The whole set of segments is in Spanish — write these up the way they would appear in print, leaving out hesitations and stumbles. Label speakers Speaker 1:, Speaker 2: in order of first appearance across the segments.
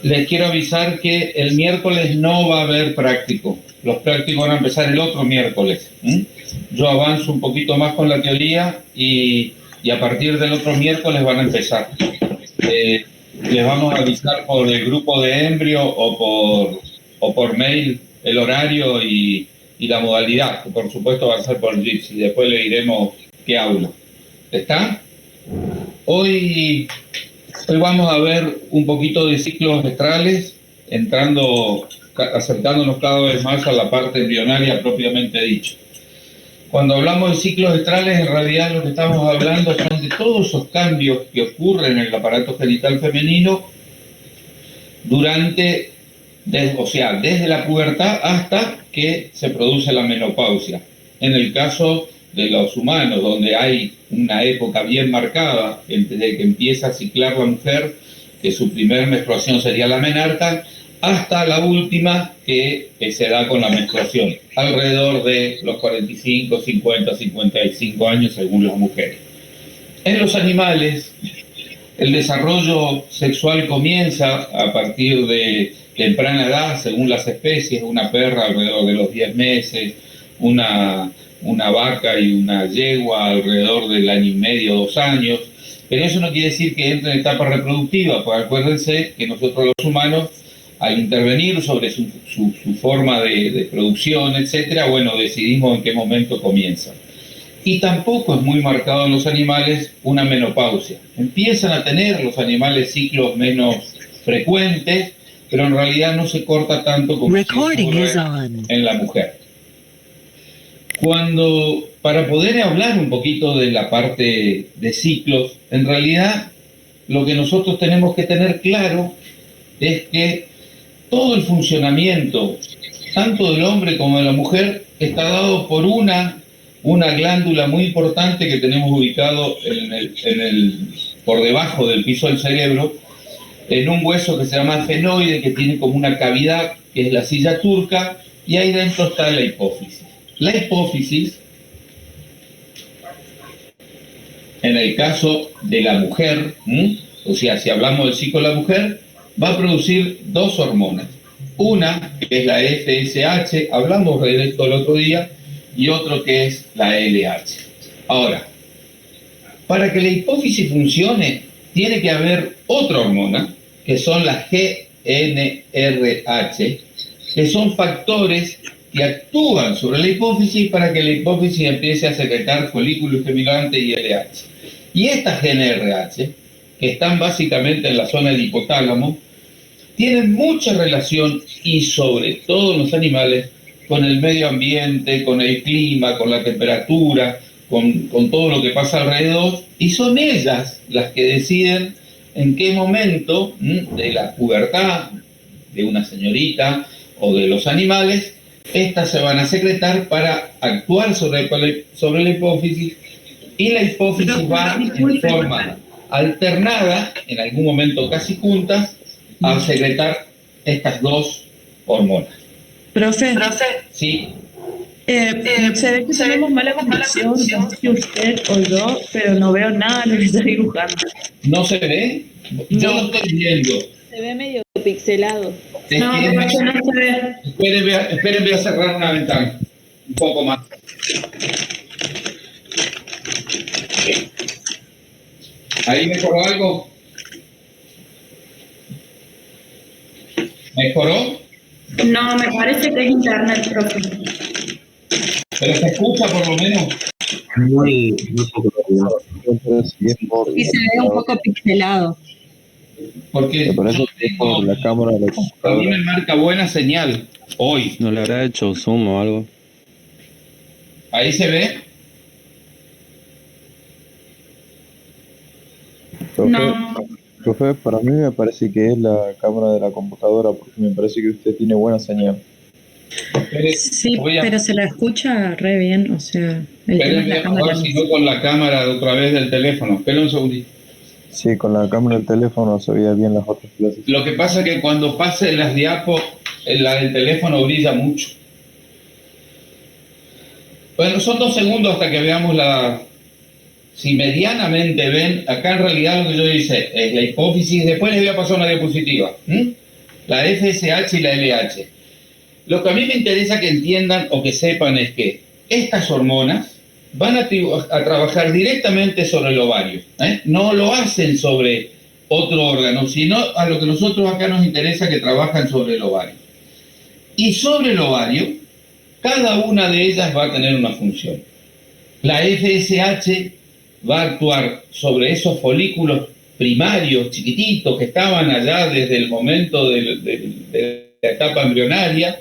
Speaker 1: Les quiero avisar que el miércoles no va a haber práctico. Los prácticos van a empezar el otro miércoles. Yo avanzo un poquito más con la teoría y a partir del otro miércoles van a empezar. Les vamos a avisar por el grupo de Embrio o por mail el horario y la modalidad, que por supuesto va a ser por Jitsi. Después le diremos qué aula. ¿Está? Hoy vamos a ver un poquito de ciclos astrales, acercándonos cada vez más a la parte embrionaria propiamente dicho. Cuando hablamos de ciclos astrales, en realidad lo que estamos hablando son de todos esos cambios que ocurren en el aparato genital femenino desde la pubertad hasta que se produce la menopausia. En el caso de los humanos, donde hay una época bien marcada, desde que empieza a ciclar la mujer, que su primer menstruación sería la menarca, hasta la última que se da con la menstruación, alrededor de los 45, 50, 55 años según las mujeres. En los animales, el desarrollo sexual comienza a partir de temprana edad, según las especies, una perra alrededor de los 10 meses, una vaca y una yegua alrededor del año y medio, 2 años, pero eso no quiere decir que entre en etapa reproductiva, porque acuérdense que nosotros los humanos, al intervenir sobre su forma de producción, etcétera, bueno, decidimos en qué momento comienza. Y tampoco es muy marcado en los animales una menopausia. Empiezan a tener los animales ciclos menos frecuentes, pero en realidad no se corta tanto como ocurre en la mujer. Para poder hablar un poquito de la parte de ciclos, en realidad lo que nosotros tenemos que tener claro es que todo el funcionamiento, tanto del hombre como de la mujer, está dado por una glándula muy importante que tenemos ubicado por debajo del piso del cerebro, en un hueso que se llama fenoide, que tiene como una cavidad, que es la silla turca, y ahí dentro está la hipófisis. La hipófisis, en el caso de la mujer, o sea, si hablamos del ciclo de la mujer, va a producir 2 hormonas. Una, que es la FSH, hablamos de esto el otro día, y otro que es la LH. Ahora, para que la hipófisis funcione, tiene que haber otra hormona, que son las GnRH, que son factores que actúan sobre la hipófisis para que la hipófisis empiece a secretar folículo estimulante y LH. Y estas GnRH, que están básicamente en la zona del hipotálamo, tienen mucha relación, y sobre todo en los animales, con el medio ambiente, con el clima, con la temperatura, con todo lo que pasa alrededor, y son ellas las que deciden en qué momento de la pubertad de una señorita o de los animales, estas se van a secretar para actuar sobre la hipófisis, y la hipófisis va en forma alternada, en algún momento casi juntas, a secretar estas 2 hormonas.
Speaker 2: Profe.
Speaker 1: Sí.
Speaker 2: Se ve que tenemos mala conexión, no sé si usted o yo, pero no veo nada de lo que está dibujando.
Speaker 1: ¿No se ve? Yo lo estoy viendo.
Speaker 3: Se ve medio pixelado.
Speaker 2: No, no se ve.
Speaker 1: Esperen, voy a cerrar una ventana. Un poco más. ¿Ahí mejoró algo? ¿Mejoró?
Speaker 2: No, me parece que es internet, profe.
Speaker 1: ¿Pero se escucha por lo menos?
Speaker 4: Muy poco.
Speaker 3: Y se ve un poco pixelado.
Speaker 1: Porque
Speaker 4: Me parece que es por la cámara de la
Speaker 1: a mí
Speaker 4: computadora.
Speaker 1: me marca buena señal hoy.
Speaker 5: ¿No le habrá hecho zoom o algo?
Speaker 1: ¿Ahí se ve?
Speaker 4: Profe, para mí me parece que es la cámara de la computadora, porque me parece que usted tiene buena señal.
Speaker 2: Sí, pero se la escucha re bien, o sea, el tema es la
Speaker 1: Esperen, a ver si no con la cámara de otra vez del teléfono. Esperen un segundito.
Speaker 4: Sí, con la cámara del teléfono se veía bien las otras clases.
Speaker 1: Lo que pasa es que cuando pase las diapos, la del teléfono brilla mucho. Bueno, son 2 segundos hasta que veamos si medianamente ven, acá en realidad lo que yo hice es la hipófisis, después les voy a pasar una diapositiva. la FSH y la LH. Lo que a mí me interesa que entiendan o que sepan es que estas hormonas van a trabajar directamente sobre el ovario, ¿eh? No lo hacen sobre otro órgano, sino a lo que nosotros acá nos interesa que trabajan sobre el ovario. Y sobre el ovario, cada una de ellas va a tener una función. La FSH va a actuar sobre esos folículos primarios, chiquititos, que estaban allá desde el momento de la etapa embrionaria,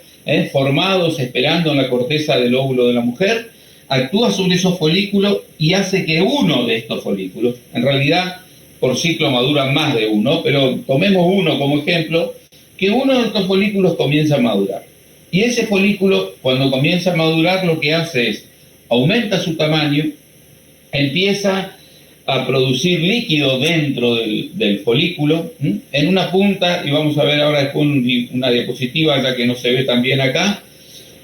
Speaker 1: formados, esperando en la corteza del óvulo de la mujer, actúa sobre esos folículos y hace que uno de estos folículos, en realidad por ciclo maduran más de uno, pero tomemos uno como ejemplo, que uno de estos folículos comienza a madurar. Y ese folículo, cuando comienza a madurar, lo que hace es, aumenta su tamaño, empieza a producir líquido dentro del folículo, en una punta, y vamos a ver ahora después una diapositiva, ya que no se ve tan bien acá,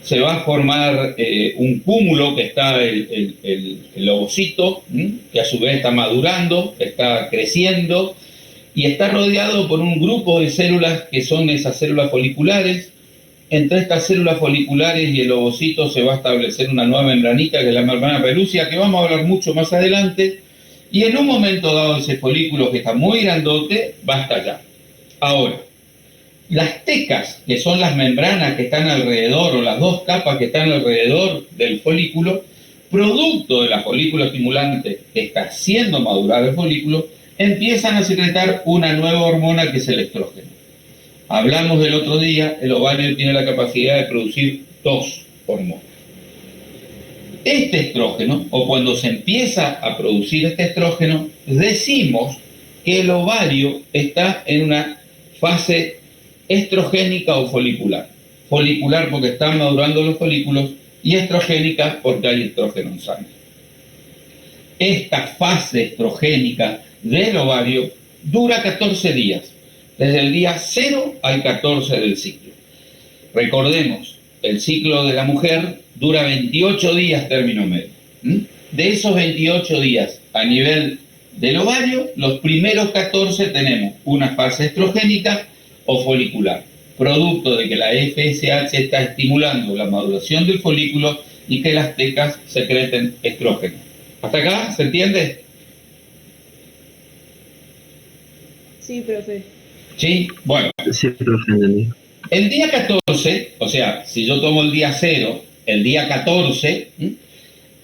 Speaker 1: se va a formar un cúmulo que está el ovocito, que a su vez está madurando, está creciendo, y está rodeado por un grupo de células que son esas células foliculares. Entre estas células foliculares y el ovocito se va a establecer una nueva membranita, que es la membrana pelúcida, que vamos a hablar mucho más adelante, y en un momento dado ese folículo, que está muy grandote, va a estallar. Ahora, las tecas, que son las membranas que están alrededor, o las dos capas que están alrededor del folículo, producto de la folícula estimulante que está haciendo madurar el folículo, empiezan a secretar una nueva hormona que es el estrógeno. Hablamos del otro día, el ovario tiene la capacidad de producir 2 hormonas. Este estrógeno, o cuando se empieza a producir este estrógeno, decimos que el ovario está en una fase estrogénica o folicular. Folicular porque están madurando los folículos y estrogénica porque hay estrógeno en sangre. Esta fase estrogénica del ovario dura 14 días, desde el día 0 al 14 del ciclo. Recordemos, el ciclo de la mujer dura 28 días término medio. De esos 28 días a nivel del ovario, los primeros 14 tenemos una fase estrogénica o folicular, producto de que la FSH está estimulando la maduración del folículo y que las tecas secreten estrógeno. ¿Hasta acá se entiende?
Speaker 2: Sí, profe.
Speaker 1: Sí, bueno.
Speaker 5: Sí, profe, entendí.
Speaker 1: El día 14, o sea, si yo tomo el día 0, el día 14,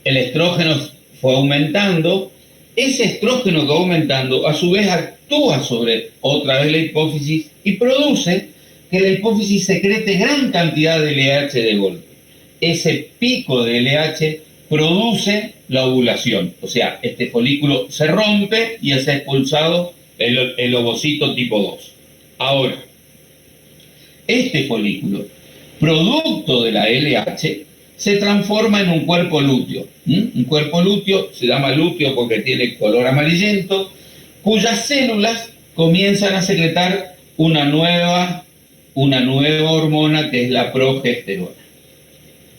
Speaker 1: el estrógeno fue aumentando. Ese estrógeno que va aumentando, a su vez, actúa sobre otra vez la hipófisis y produce que la hipófisis secrete gran cantidad de LH de golpe. Ese pico de LH produce la ovulación, o sea, este folículo se rompe y es expulsado el ovocito tipo 2. Ahora, este folículo, producto de la LH, se transforma en un cuerpo lúteo. Un cuerpo lúteo se llama lúteo porque tiene color amarillento, cuyas células comienzan a secretar una nueva hormona que es la progesterona.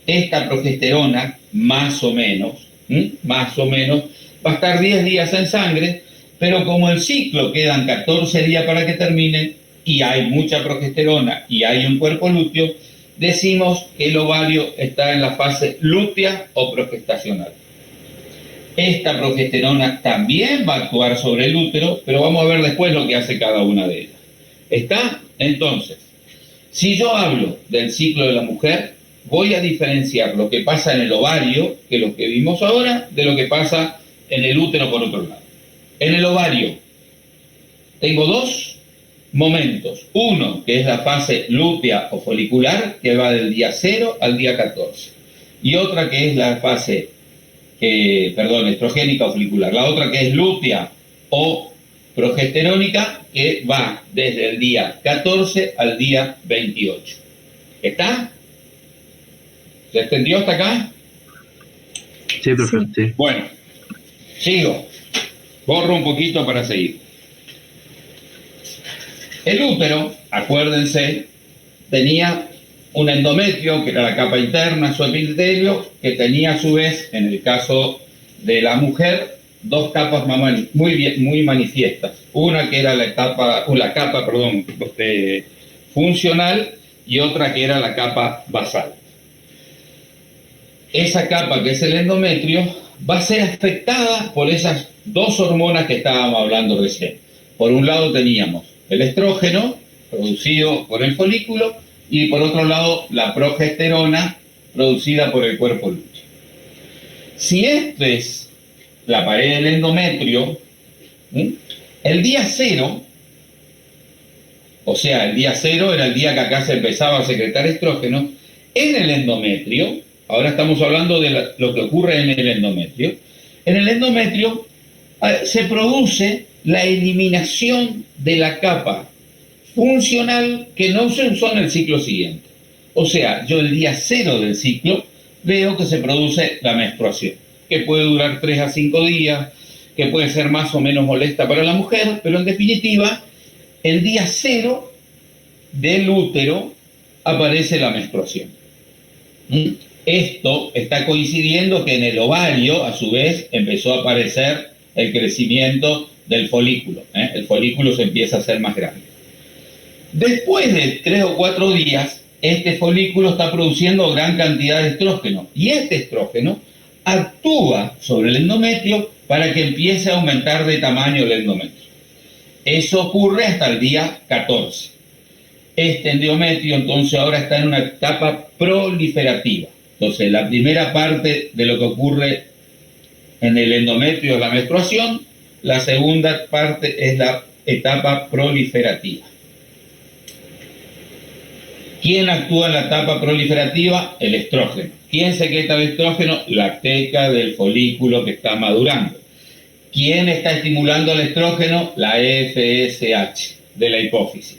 Speaker 1: Esta progesterona, más o menos, va a estar 10 días en sangre, pero como el ciclo quedan 14 días para que termine y hay mucha progesterona y hay un cuerpo lúteo, decimos que el ovario está en la fase lútea o progestacional. Esta progesterona también va a actuar sobre el útero, pero vamos a ver después lo que hace cada una de ellas. ¿Está? Entonces, si yo hablo del ciclo de la mujer, voy a diferenciar lo que pasa en el ovario, que es lo que vimos ahora, de lo que pasa en el útero por otro lado. En el ovario tengo 2 momentos. Uno, que es la fase lútea o folicular, que va del día 0 al día 14. Y otra que es la fase, estrogénica o folicular. La otra que es lútea o progesterónica, que va desde el día 14 al día 28. ¿Está? ¿Se extendió hasta acá?
Speaker 5: Sí, profe, sí.
Speaker 1: Bueno, sigo. Borro un poquito para seguir. El útero, acuérdense, tenía un endometrio, que era la capa interna, su epitelio, que tenía a su vez, en el caso de la mujer, 2 capas muy manifiestas. Una que era la capa funcional y otra que era la capa basal. Esa capa, que es el endometrio, va a ser afectada por esas dos hormonas que estábamos hablando recién. Por un lado teníamos el estrógeno, producido por el folículo, y por otro lado la progesterona, producida por el cuerpo lúteo. Si esta es la pared del endometrio, el día cero, o sea, el día cero era el día que acá se empezaba a secretar estrógeno, en el endometrio, ahora estamos hablando de lo que ocurre en el endometrio, en el endometrio se produce la eliminación de la capa funcional que no se usó en el ciclo siguiente. O sea, yo el día cero del ciclo veo que se produce la menstruación, que puede durar 3 a 5 días, que puede ser más o menos molesta para la mujer, pero en definitiva, el día cero del útero aparece la menstruación. Esto está coincidiendo que en el ovario, a su vez, empezó a aparecer el crecimiento del folículo. El folículo se empieza a hacer más grande. Después de 3 o 4 días, este folículo está produciendo gran cantidad de estrógeno y este estrógeno actúa sobre el endometrio para que empiece a aumentar de tamaño el endometrio. Eso ocurre hasta el día 14. Este endometrio entonces ahora está en una etapa proliferativa. Entonces la primera parte de lo que ocurre en el endometrio es la menstruación, la segunda parte es la etapa proliferativa. ¿Quién actúa en la etapa proliferativa? El estrógeno. ¿Quién secreta el estrógeno? La teca del folículo que está madurando. ¿Quién está estimulando el estrógeno? La FSH de la hipófisis.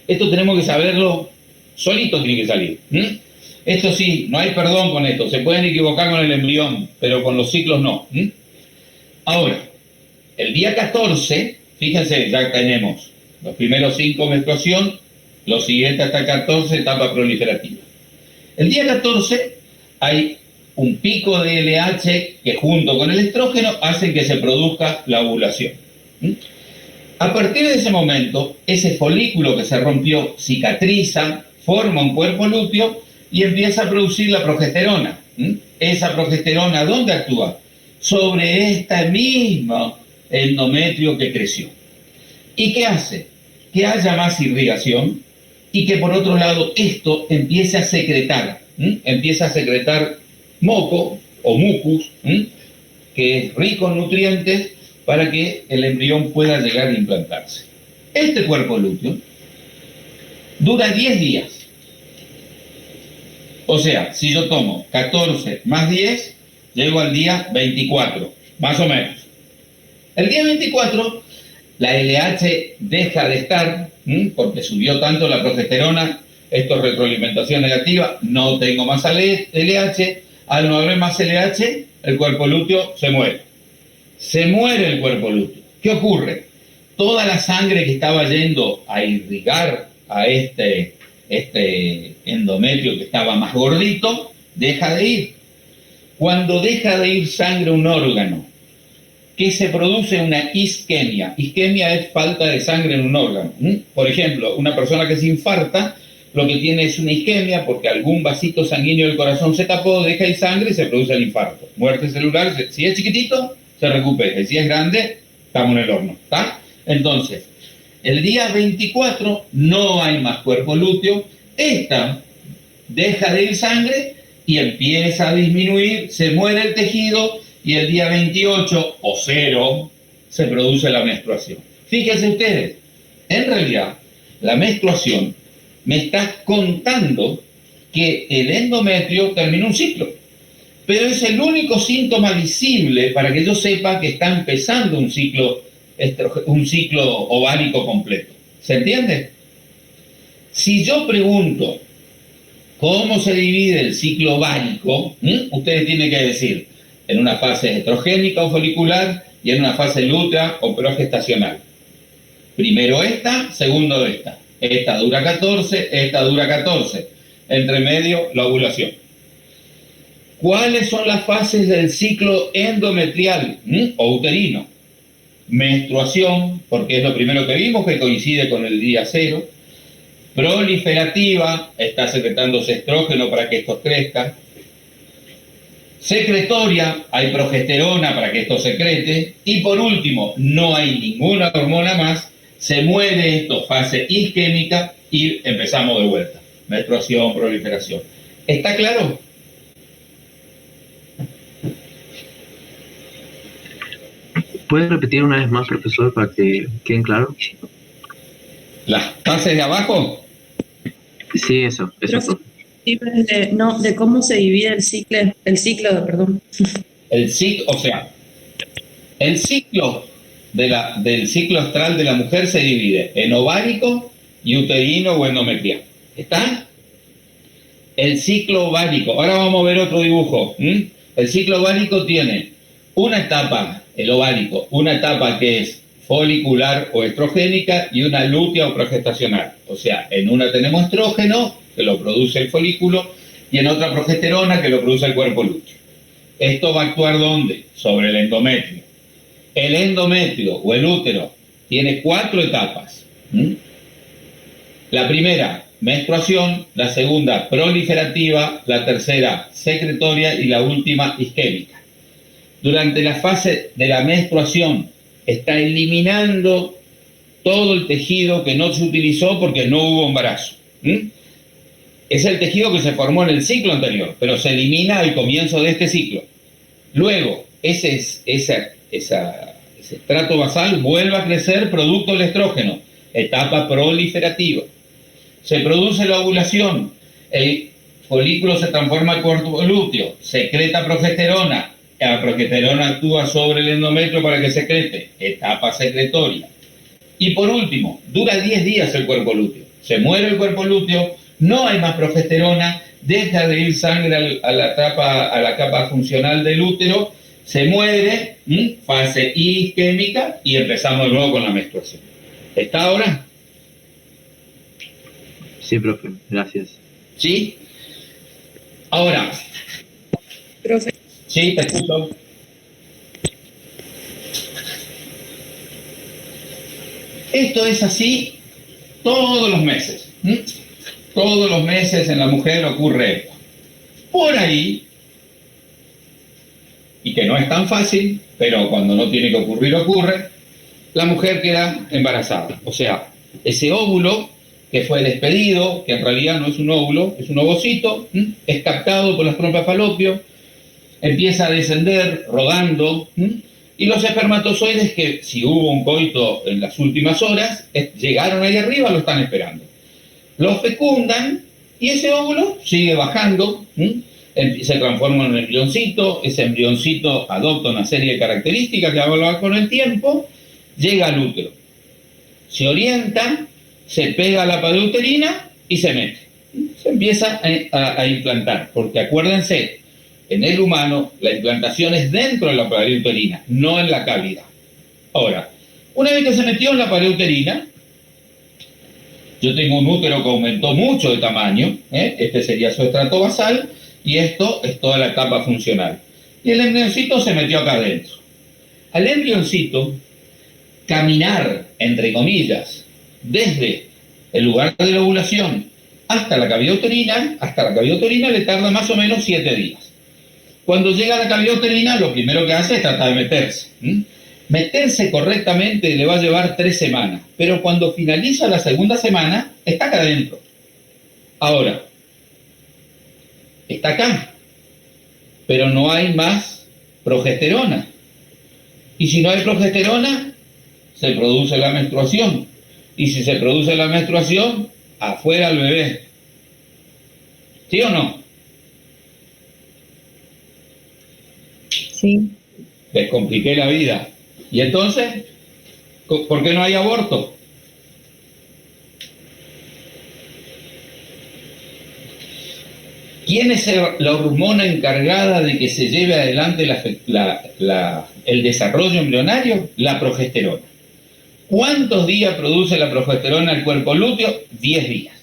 Speaker 1: Esto tenemos que saberlo, solito tiene que salir. Esto sí, no hay perdón con esto. Se pueden equivocar con el embrión, pero con los ciclos no. Ahora, el día 14, fíjense, ya tenemos los primeros 5 menstruación, los siguientes hasta 14, etapa proliferativa. El día 14 hay un pico de LH que junto con el estrógeno hacen que se produzca la ovulación. A partir de ese momento, ese folículo que se rompió cicatriza, forma un cuerpo lúteo y empieza a producir la progesterona. Esa progesterona, ¿dónde actúa? Sobre este mismo endometrio que creció. ¿Y qué hace? Que haya más irrigación y que por otro lado esto empiece a secretar, empieza a secretar moco o mucus, que es rico en nutrientes para que el embrión pueda llegar a implantarse. Este cuerpo lúteo dura 10 días. O sea, si yo tomo 14 más 10, llego al día 24, más o menos. El día 24, la LH deja de estar, porque subió tanto la progesterona, esto es retroalimentación negativa, no tengo más LH, al no haber más LH, el cuerpo lúteo se muere. Se muere el cuerpo lúteo. ¿Qué ocurre? Toda la sangre que estaba yendo a irrigar a este endometrio que estaba más gordito, deja de ir. Cuando deja de ir sangre a un órgano, que se produce una isquemia. Isquemia es falta de sangre en un órgano. Por ejemplo, una persona que se infarta, lo que tiene es una isquemia porque algún vasito sanguíneo del corazón se tapó, deja de sangre y se produce el infarto. Muerte celular, si es chiquitito, se recupera. Y si es grande, estamos en el horno. ¿Está? Entonces, el día 24 no hay más cuerpo lúteo. Esta deja de ir sangre y empieza a disminuir, se muere el tejido y el día 28 o 0 se produce la menstruación. Fíjense ustedes, en realidad la menstruación me está contando que el endometrio terminó un ciclo, pero es el único síntoma visible para que yo sepa que está empezando un ciclo ovárico completo. ¿Se entiende? Si yo pregunto cómo se divide el ciclo ovárico, ustedes tienen que decir en una fase estrogénica o folicular y en una fase lútea o progestacional. Primero esta, segundo esta. Esta dura 14, esta dura 14. Entre medio, la ovulación. ¿Cuáles son las fases del ciclo endometrial o uterino? Menstruación, porque es lo primero que vimos, que coincide con el día 0. Proliferativa, está secretándose estrógeno para que estos crezcan. Secretoria, hay progesterona para que esto secrete. Y por último, no hay ninguna hormona más, se muere esto, fase isquémica, y empezamos de vuelta. Menstruación, proliferación. ¿Está claro?
Speaker 5: ¿Puedes repetir una vez más, profesor, para que queden claros?
Speaker 1: ¿Las fases de abajo?
Speaker 5: Sí, eso.
Speaker 2: Profe, sí, pero de cómo se divide el ciclo, perdón.
Speaker 1: El ciclo, o sea, el ciclo del ciclo astral de la mujer se divide en ovárico y uterino o endometrial. ¿Está? El ciclo ovárico. Ahora vamos a ver otro dibujo. El ciclo ovárico tiene una etapa, el ovárico, una etapa que es folicular o estrogénica y una lútea o progestacional. O sea, en una tenemos estrógeno, que lo produce el folículo, y en otra progesterona, que lo produce el cuerpo lúteo. ¿Esto va a actuar ¿dónde? Sobre el endometrio. El endometrio o el útero tiene 4 etapas. La primera, menstruación; la segunda, proliferativa; la tercera, secretoria; y la última, isquémica. Durante la fase de la menstruación está eliminando todo el tejido que no se utilizó porque no hubo embarazo. Es el tejido que se formó en el ciclo anterior, pero se elimina al comienzo de este ciclo. Luego, ese estrato basal vuelve a crecer producto del estrógeno, etapa proliferativa. Se produce la ovulación, el folículo se transforma en cuerpo lúteo, secreta progesterona, la progesterona actúa sobre el endometrio para que secrete, etapa secretoria. Y por último, dura 10 días el cuerpo lúteo. Se muere el cuerpo lúteo, no hay más progesterona, deja de ir sangre a la capa funcional del útero, se muere, fase isquémica, y empezamos de nuevo con la menstruación. ¿Está ahora?
Speaker 5: Sí, profe. Gracias.
Speaker 1: ¿Sí? Ahora.
Speaker 2: Profe.
Speaker 1: Sí, te escucho. Esto es así todos los meses. Todos los meses en la mujer ocurre esto. Por ahí, y que no es tan fácil, pero cuando no tiene que ocurrir, ocurre, la mujer queda embarazada. O sea, ese óvulo que fue despedido, que en realidad no es un óvulo, es un ovocito, es captado por las trompas falopio, empieza a descender rodando, y los espermatozoides, que si hubo un coito en las últimas horas, llegaron ahí arriba, lo están esperando. Los fecundan y ese óvulo sigue bajando, se transforma en un embrioncito, ese embrioncito adopta una serie de características que va a hablar con el tiempo, llega al útero, se orienta, se pega a la pared uterina y se mete. Se empieza a implantar, porque acuérdense, en el humano la implantación es dentro de la pared uterina, no en la cavidad. Ahora, una vez que se metió en la pared uterina, yo tengo un útero que aumentó mucho de tamaño, este sería su estrato basal, y esto es toda la etapa funcional. Y el embrioncito se metió acá adentro. Al embrioncito, caminar, entre comillas, desde el lugar de la ovulación hasta la cavidad uterina le tarda más o menos 7 días. Cuando llega a la cavidad uterina, lo primero que hace es tratar de meterse. Meterse correctamente le va a llevar 3 semanas, pero cuando finaliza la segunda semana, está acá adentro. Ahora, está acá, pero no hay más progesterona. Y si no hay progesterona, se produce la menstruación. Y si se produce la menstruación, afuera el bebé. ¿Sí o no?
Speaker 2: Sí.
Speaker 1: Les compliqué la vida. Y entonces, ¿por qué no hay aborto? ¿Quién es la hormona encargada de que se lleve adelante el desarrollo embrionario? La progesterona. ¿Cuántos días produce la progesterona el cuerpo lúteo? 10 días.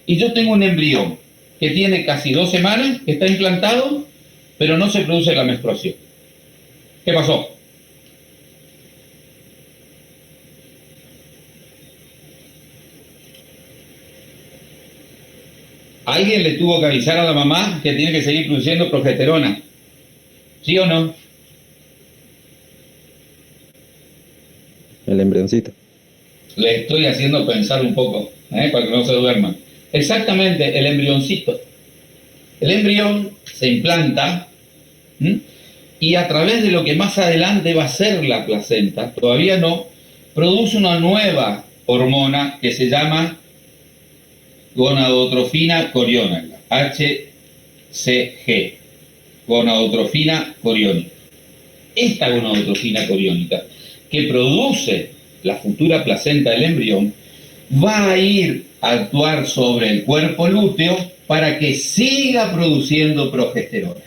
Speaker 1: Y yo tengo un embrión que tiene casi 2 semanas, que está implantado, pero no se produce la menstruación. ¿Qué pasó? Alguien le tuvo que avisar a la mamá que tiene que seguir produciendo progesterona. ¿Sí o no?
Speaker 3: El embrioncito.
Speaker 1: Le estoy haciendo pensar un poco, para que no se duerman. Exactamente, el embrioncito. El embrión se implanta, ¿m? Y a través de lo que más adelante va a ser la placenta, todavía no, produce una nueva hormona que se llama gonadotrofina coriónica, HCG, gonadotrofina coriónica. Esta gonadotrofina coriónica que produce la futura placenta del embrión va a ir a actuar sobre el cuerpo lúteo para que siga produciendo progesterona.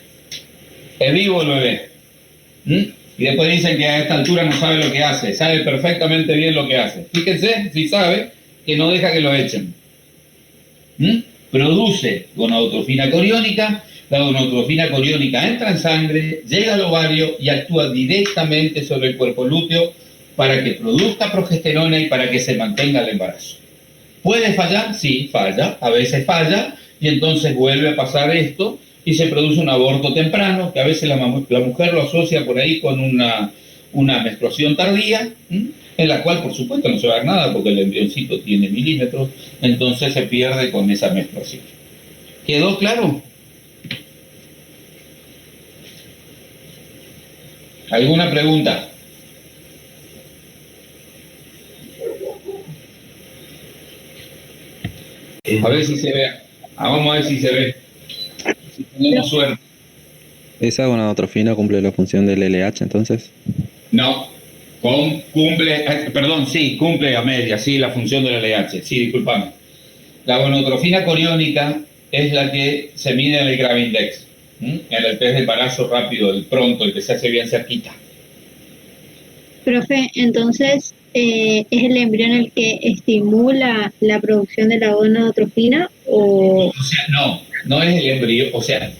Speaker 1: Es vivo el bebé. Y después dicen que a esta altura no sabe lo que hace. Sabe perfectamente bien lo que hace. Fíjense, si sabe, que no deja que lo echen. Produce gonadotrofina coriónica. La gonadotrofina coriónica entra en sangre, llega al ovario y actúa directamente sobre el cuerpo lúteo para que produzca progesterona y para que se mantenga el embarazo. ¿Puede fallar? Sí, falla. A veces falla y entonces vuelve a pasar esto y se produce un aborto temprano, que a veces la mujer lo asocia por ahí con una menstruación tardía, en la cual por supuesto no se va a ver nada porque el embrioncito tiene milímetros, entonces se pierde con esa menstruación. ¿Quedó claro? ¿Alguna pregunta? A ver si se ve. Vamos a ver si se ve. Si tenemos suerte.
Speaker 3: ¿Esa gonadotrofina cumple la función del LH entonces?
Speaker 1: No. Cumple a media, sí, la función del LH. Sí, discúlpame. La gonadotrofina coriónica es la que se mide en el Gravindex, en el test de embarazo rápido, el pronto, el que se hace bien cerquita.
Speaker 6: Profe, entonces, ¿es el embrión el que estimula la producción de la gonadotrofina o...?
Speaker 1: O sea, no es el embrión, o sea,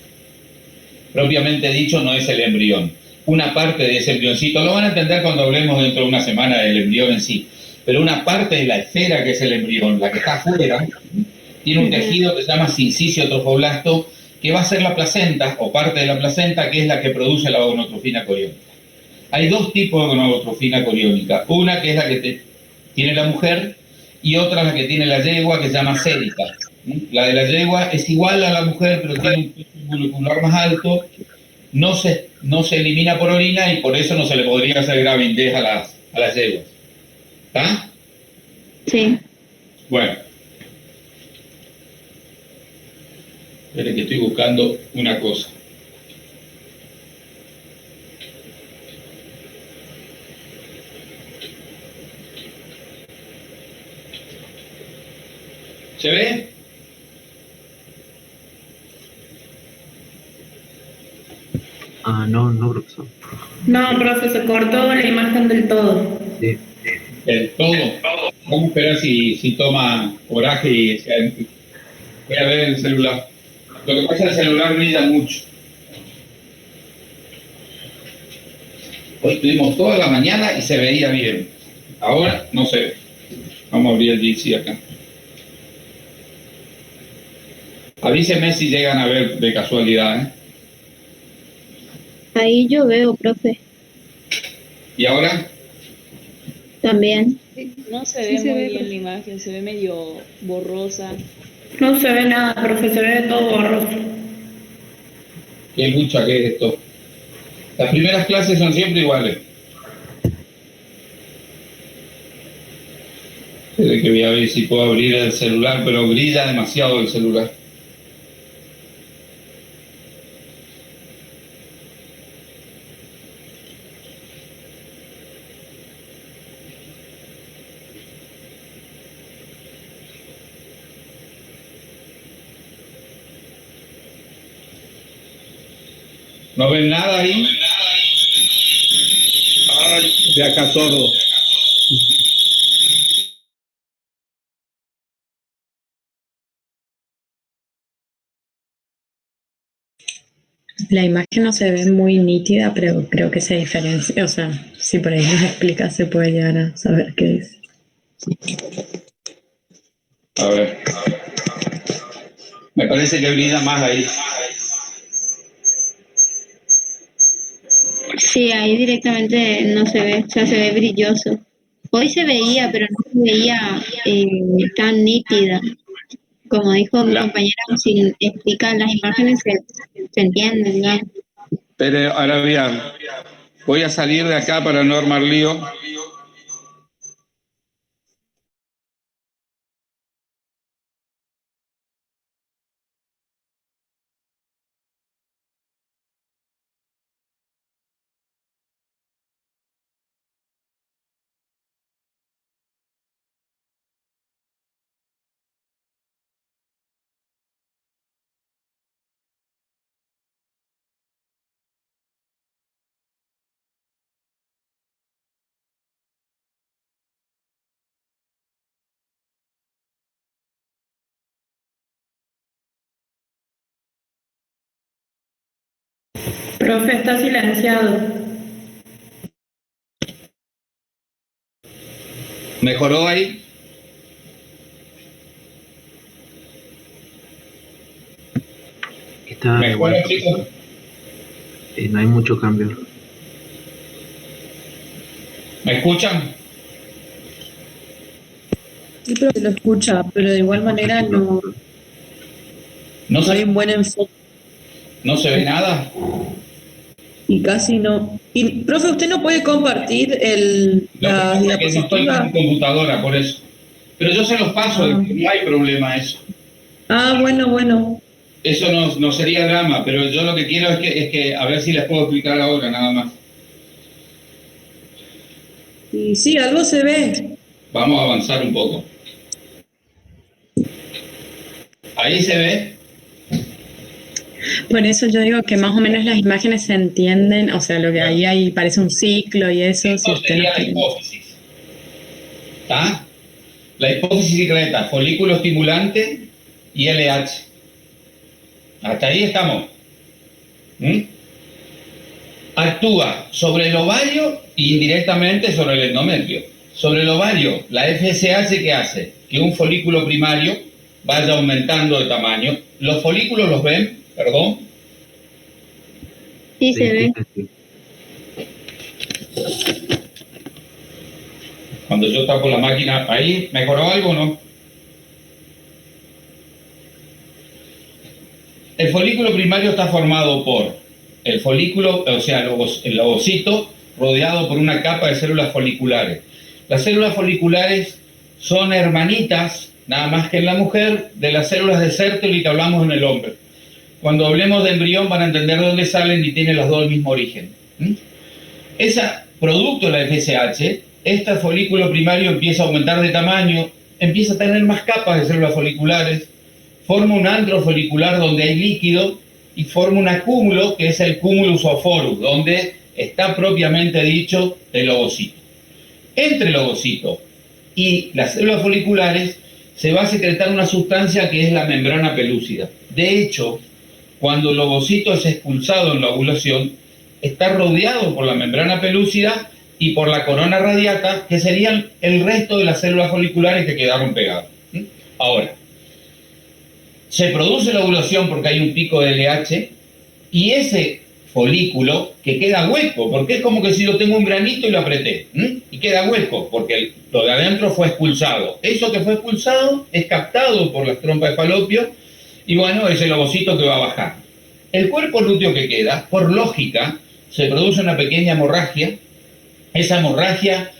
Speaker 1: propiamente dicho no es el embrión. Una parte de ese embrioncito, lo van a entender cuando hablemos dentro de una semana del embrión en sí, pero una parte de la esfera que es el embrión, la que está afuera, tiene un tejido que se llama sincicio trofoblasto, que va a ser la placenta, o parte de la placenta, que es la que produce la gonadotrofina coriónica. Hay dos tipos de gonadotrofina coriónica. Una que es la que tiene la mujer y otra la que tiene la yegua, que se llama sérica. La de la yegua es igual a la mujer, pero tiene un peso molecular más alto. No se elimina por orina y por eso no se le podría hacer Gravidez a las yeguas. ¿Está?
Speaker 6: Sí.
Speaker 1: Bueno. Esperen que estoy buscando una cosa. ¿Se ve?
Speaker 5: No, profesor.
Speaker 2: No, profe, se cortó la imagen del todo.
Speaker 5: Sí.
Speaker 1: El todo. Vamos a esperar si toma coraje y voy a ver el celular. Lo que pasa es que el celular brilla mucho. Hoy estuvimos toda la mañana y se veía bien. Ahora no se ve. Vamos a abrir el GC acá. Avíseme si llegan a ver de casualidad, ¿eh?
Speaker 6: Ahí yo veo, profe.
Speaker 1: ¿Y ahora?
Speaker 6: También.
Speaker 7: No se ve muy bien la imagen, se ve medio borrosa.
Speaker 2: No se ve nada, profe, se ve todo borroso.
Speaker 1: ¿Qué lucha que es esto? Las primeras clases son siempre iguales. Desde que voy a ver si puedo abrir el celular, pero brilla demasiado el celular. ¿No ven nada ahí? Ay, de acá sordo.
Speaker 8: La imagen no se ve muy nítida, pero creo que se diferencia. O sea, si por ahí nos explica, se puede llegar a saber qué es.
Speaker 1: A ver. ¿Me parece que brilla más ahí.
Speaker 6: Sí, ahí directamente no se ve, o sea, se ve brilloso. Hoy se veía, pero no se veía tan nítida. Como dijo mi
Speaker 1: La-
Speaker 6: compañera, si explican las imágenes se entienden, digamos.
Speaker 1: Pero ahora bien, voy a salir de acá para no armar lío.
Speaker 2: Profe, está silenciado.
Speaker 1: ¿Mejoró ahí?
Speaker 5: Está
Speaker 1: ¿Mejoró,
Speaker 5: igual,
Speaker 1: chicos?
Speaker 5: no hay mucho cambio.
Speaker 1: ¿Me escuchan?
Speaker 2: Sí, profe, lo escucha, pero de igual manera no
Speaker 1: ¿No
Speaker 2: hay
Speaker 1: se,
Speaker 2: un buen enfoque
Speaker 1: no se ve nada?
Speaker 2: y casi no. Y, profe, ¿usted no puede compartir
Speaker 1: Lo que
Speaker 2: las
Speaker 1: pasa es que no estoy con
Speaker 2: diapositivas?
Speaker 1: mi computadora, por eso. Pero yo se los paso,
Speaker 2: Ah.
Speaker 1: no hay problema eso.
Speaker 2: Bueno.
Speaker 1: Eso no sería drama, pero yo lo que quiero es que a ver si les puedo explicar ahora, nada más.
Speaker 2: Y sí, algo se ve.
Speaker 1: Vamos a avanzar un poco. Ahí se ve.
Speaker 8: Por eso yo digo que más o menos las imágenes se entienden, o sea, lo que ahí parece un ciclo y eso, si
Speaker 1: Esto
Speaker 8: usted
Speaker 1: sería
Speaker 8: no
Speaker 1: la hipófisis. ¿Está? La hipófisis secreta, folículo estimulante y LH. Hasta ahí estamos. ¿Mm? Actúa sobre el ovario e indirectamente sobre el endometrio. Sobre el ovario, la FSH, ¿qué hace? Que un folículo primario vaya aumentando de tamaño. ¿Los folículos los ven? Perdón.
Speaker 6: Sí, se ve.
Speaker 1: Cuando yo tapo la máquina, ¿ahí mejoró algo o no? El folículo primario está formado por el folículo, o sea, el ovocito, rodeado por una capa de células foliculares. Las células foliculares son hermanitas, nada más que en la mujer, de las células de Sertoli que hablamos en el hombre. Cuando hablemos de embrión van a entender de dónde salen y tienen las dos el mismo origen. Esa producto de la FSH, este folículo primario empieza a aumentar de tamaño, empieza a tener más capas de células foliculares, forma un antro folicular donde hay líquido y forma un acúmulo que es el cúmulus oforus, donde está propiamente dicho el ovocito. Entre el ovocito y las células foliculares se va a secretar una sustancia que es la membrana pelúcida. De hecho, cuando el ovocito es expulsado en la ovulación, está rodeado por la membrana pelúcida y por la corona radiata, que serían el resto de las células foliculares que quedaron pegadas. Ahora, se produce la ovulación porque hay un pico de LH y ese folículo que queda hueco, porque es como que si yo tengo un granito y lo apreté, y queda hueco, porque lo de adentro fue expulsado. Eso que fue expulsado es captado por las trompas de falopio y bueno, es el ovocito que va a bajar. El cuerpo lúteo que queda, por lógica, se produce una pequeña hemorragia. Esa hemorragia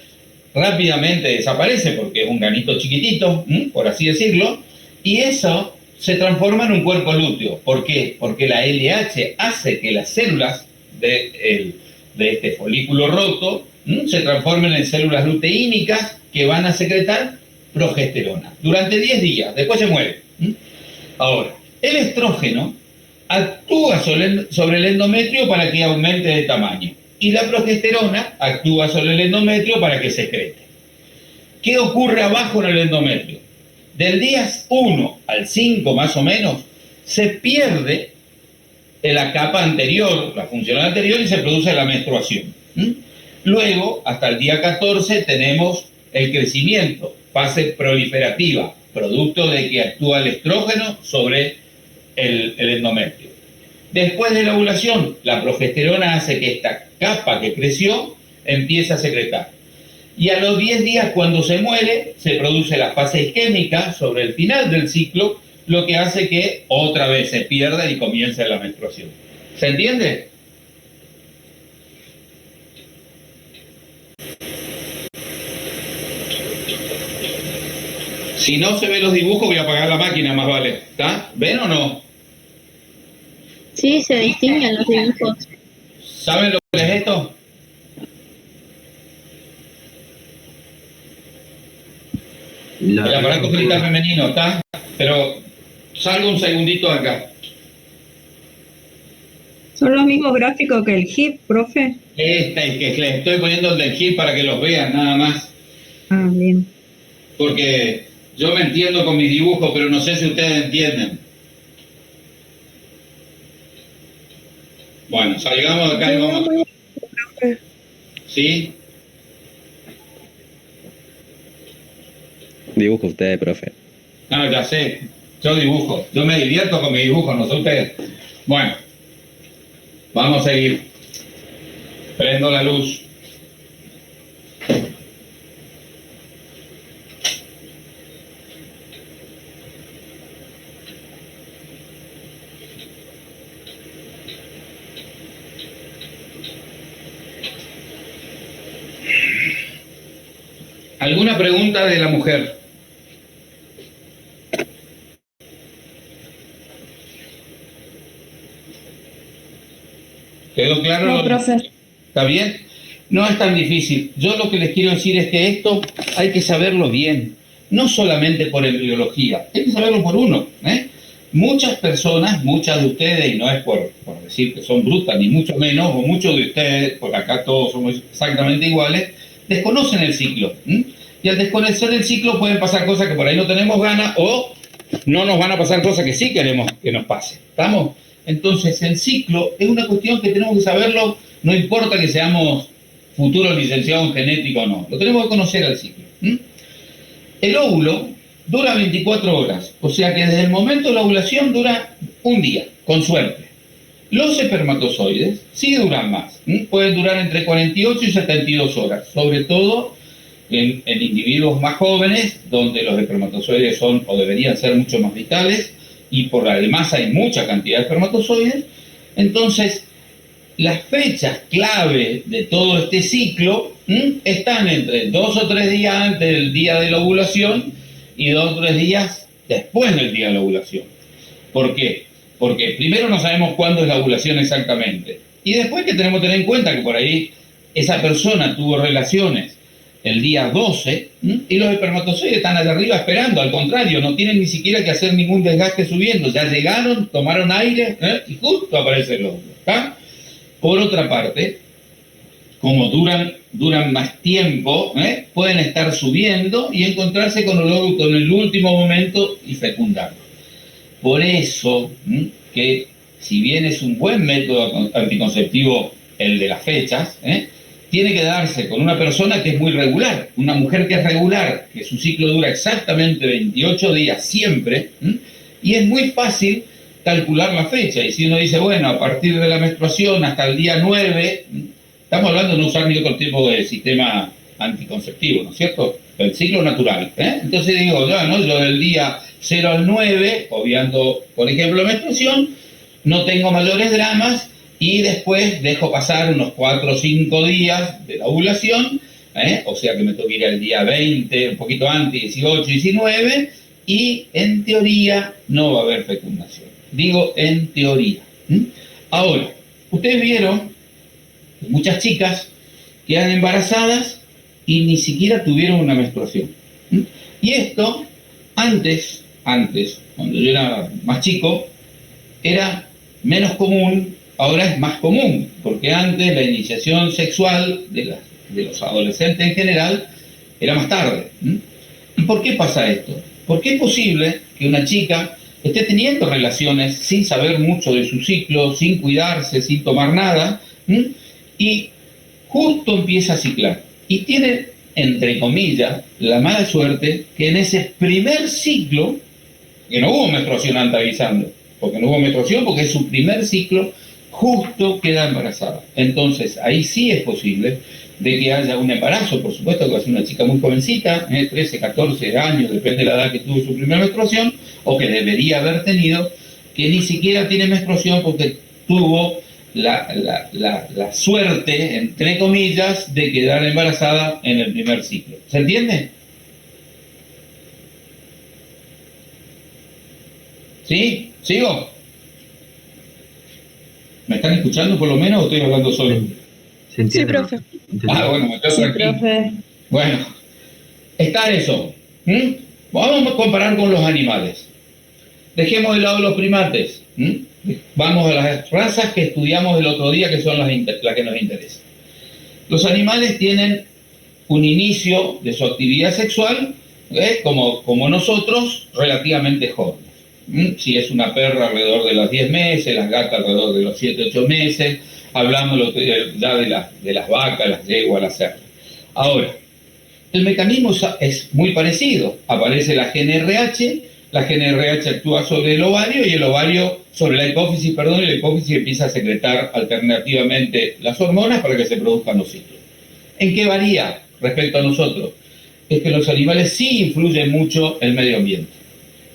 Speaker 1: rápidamente desaparece porque es un granito chiquitito, por así decirlo, y eso se transforma en un cuerpo lúteo. ¿Por qué? Porque la LH hace que las células de este folículo roto se transformen en células luteínicas que van a secretar progesterona durante 10 días, después se muere. Ahora, el estrógeno actúa sobre el endometrio para que aumente de tamaño y la progesterona actúa sobre el endometrio para que secrete. ¿Qué ocurre abajo en el endometrio? Del día 1 al 5 más o menos se pierde la capa anterior, la función anterior, y se produce la menstruación. Luego, hasta el día 14 tenemos el crecimiento, fase proliferativa, producto de que actúa el estrógeno sobre el endometrio. Después de la ovulación, la progesterona hace que esta capa que creció empiece a secretar. Y a los 10 días, cuando se muere, se produce la fase isquémica sobre el final del ciclo, lo que hace que otra vez se pierda y comience la menstruación. ¿Se entiende? Si no se ven los dibujos, voy a apagar la máquina, más vale. ¿Está? ¿Ven o no?
Speaker 6: Sí, se distinguen los dibujos.
Speaker 1: ¿Saben lo que es esto? El aparato genital femenino, ¿está? Pero salgo un segundito de acá.
Speaker 9: Son los mismos gráficos que el HIP, profe.
Speaker 1: Esta es que les estoy poniendo el del HIP para que los vean, nada más.
Speaker 9: Ah, bien.
Speaker 1: Porque yo me entiendo con mis dibujos, pero no sé si ustedes entienden. Bueno, salgamos de acá y vamos. ¿Sí?
Speaker 3: Dibujo usted, profe.
Speaker 1: No, ya sé. Yo dibujo. Yo me divierto con mis dibujos, no sé ustedes. Bueno, vamos a seguir. Prendo la luz. ¿Alguna pregunta de la mujer? ¿Quedó claro?
Speaker 2: No, profe.
Speaker 1: ¿Está bien? No es tan difícil. Yo lo que les quiero decir es que esto hay que saberlo bien, no solamente por embriología, hay que saberlo por uno, ¿eh? Muchas personas, muchas de ustedes, y no es por decir que son brutas, ni mucho menos, o muchos de ustedes, porque acá todos somos exactamente iguales, desconocen el ciclo. Y al desconocer el ciclo pueden pasar cosas que por ahí no tenemos ganas, o no nos van a pasar cosas que sí queremos que nos pase. ¿Estamos? Entonces, el ciclo es una cuestión que tenemos que saberlo, no importa que seamos futuros licenciados en genética o no, lo tenemos que conocer al ciclo. El óvulo dura 24 horas, o sea que desde el momento de la ovulación dura un día, con suerte. Los espermatozoides sí duran más, pueden durar entre 48 y 72 horas, sobre todo en individuos más jóvenes, donde los espermatozoides son o deberían ser mucho más vitales, y por además hay mucha cantidad de espermatozoides. Entonces, las fechas clave de todo este ciclo están entre 2 o 3 días antes del día de la ovulación y 2 o 3 días después del día de la ovulación. ¿Por qué? Porque primero no sabemos cuándo es la ovulación exactamente. Y después que tenemos que tener en cuenta que por ahí esa persona tuvo relaciones el día 12 y los espermatozoides están allá arriba esperando. Al contrario, no tienen ni siquiera que hacer ningún desgaste subiendo. Ya llegaron, tomaron aire y justo aparece el óvulo. Por otra parte, como duran más tiempo, pueden estar subiendo y encontrarse con el óvulo en el último momento y fecundarlo. Por eso, que si bien es un buen método anticonceptivo el de las fechas, tiene que darse con una persona que es muy regular, una mujer que es regular, que su ciclo dura exactamente 28 días siempre, y es muy fácil calcular la fecha. Y si uno dice, bueno, a partir de la menstruación hasta el día 9, estamos hablando de no usar ni otro tipo de sistema anticonceptivo, ¿no es cierto? El ciclo natural. Entonces digo, yo del día 0 al 9, obviando, por ejemplo, la menstruación, no tengo mayores dramas, y después dejo pasar unos 4 o 5 días de la ovulación, o sea que me tengo que ir al día 20, un poquito antes, 18, 19, y en teoría no va a haber fecundación. Digo en teoría. Ahora, ustedes vieron muchas chicas quedan embarazadas y ni siquiera tuvieron una menstruación. Y esto, antes, cuando yo era más chico, era menos común. Ahora es más común, porque antes la iniciación sexual de los adolescentes en general era más tarde. ¿Y por qué pasa esto? Porque es posible que una chica esté teniendo relaciones sin saber mucho de su ciclo, sin cuidarse, sin tomar nada, y justo empieza a ciclar. Y tiene, entre comillas, la mala suerte que en ese primer ciclo, que no hubo menstruación antes avisando, porque no hubo menstruación, porque es su primer ciclo, justo queda embarazada. Entonces, ahí sí es posible de que haya un embarazo, por supuesto que va a ser una chica muy jovencita, 13, 14 años, depende de la edad que tuvo su primera menstruación, o que debería haber tenido, que ni siquiera tiene menstruación porque tuvo la suerte, entre comillas, de quedar embarazada en el primer ciclo. ¿Se entiende? ¿Sí? ¿Sigo? ¿Me están escuchando por lo menos o estoy hablando solo?
Speaker 5: ¿Se entiende?
Speaker 2: Sí, profe.
Speaker 1: Ah, bueno, me quedo
Speaker 2: Sí,
Speaker 1: tranquilo.
Speaker 2: profe.
Speaker 1: Bueno, está eso. Vamos a comparar con los animales. Dejemos de lado los primates. Vamos a las razas que estudiamos el otro día, que son las que nos interesan. Los animales tienen un inicio de su actividad sexual, como nosotros, relativamente jóvenes. Si es una perra alrededor de los 10 meses, las gatas alrededor de los 7, 8 meses, hablamos ya de las vacas, las yeguas, las cerdas. Ahora, el mecanismo es muy parecido. Aparece la GNRH actúa sobre el ovario y el ovario sobre la hipófisis, y la hipófisis empieza a secretar alternativamente las hormonas para que se produzcan los ciclos. ¿En qué varía respecto a nosotros? Es que los animales sí influyen mucho el medio ambiente.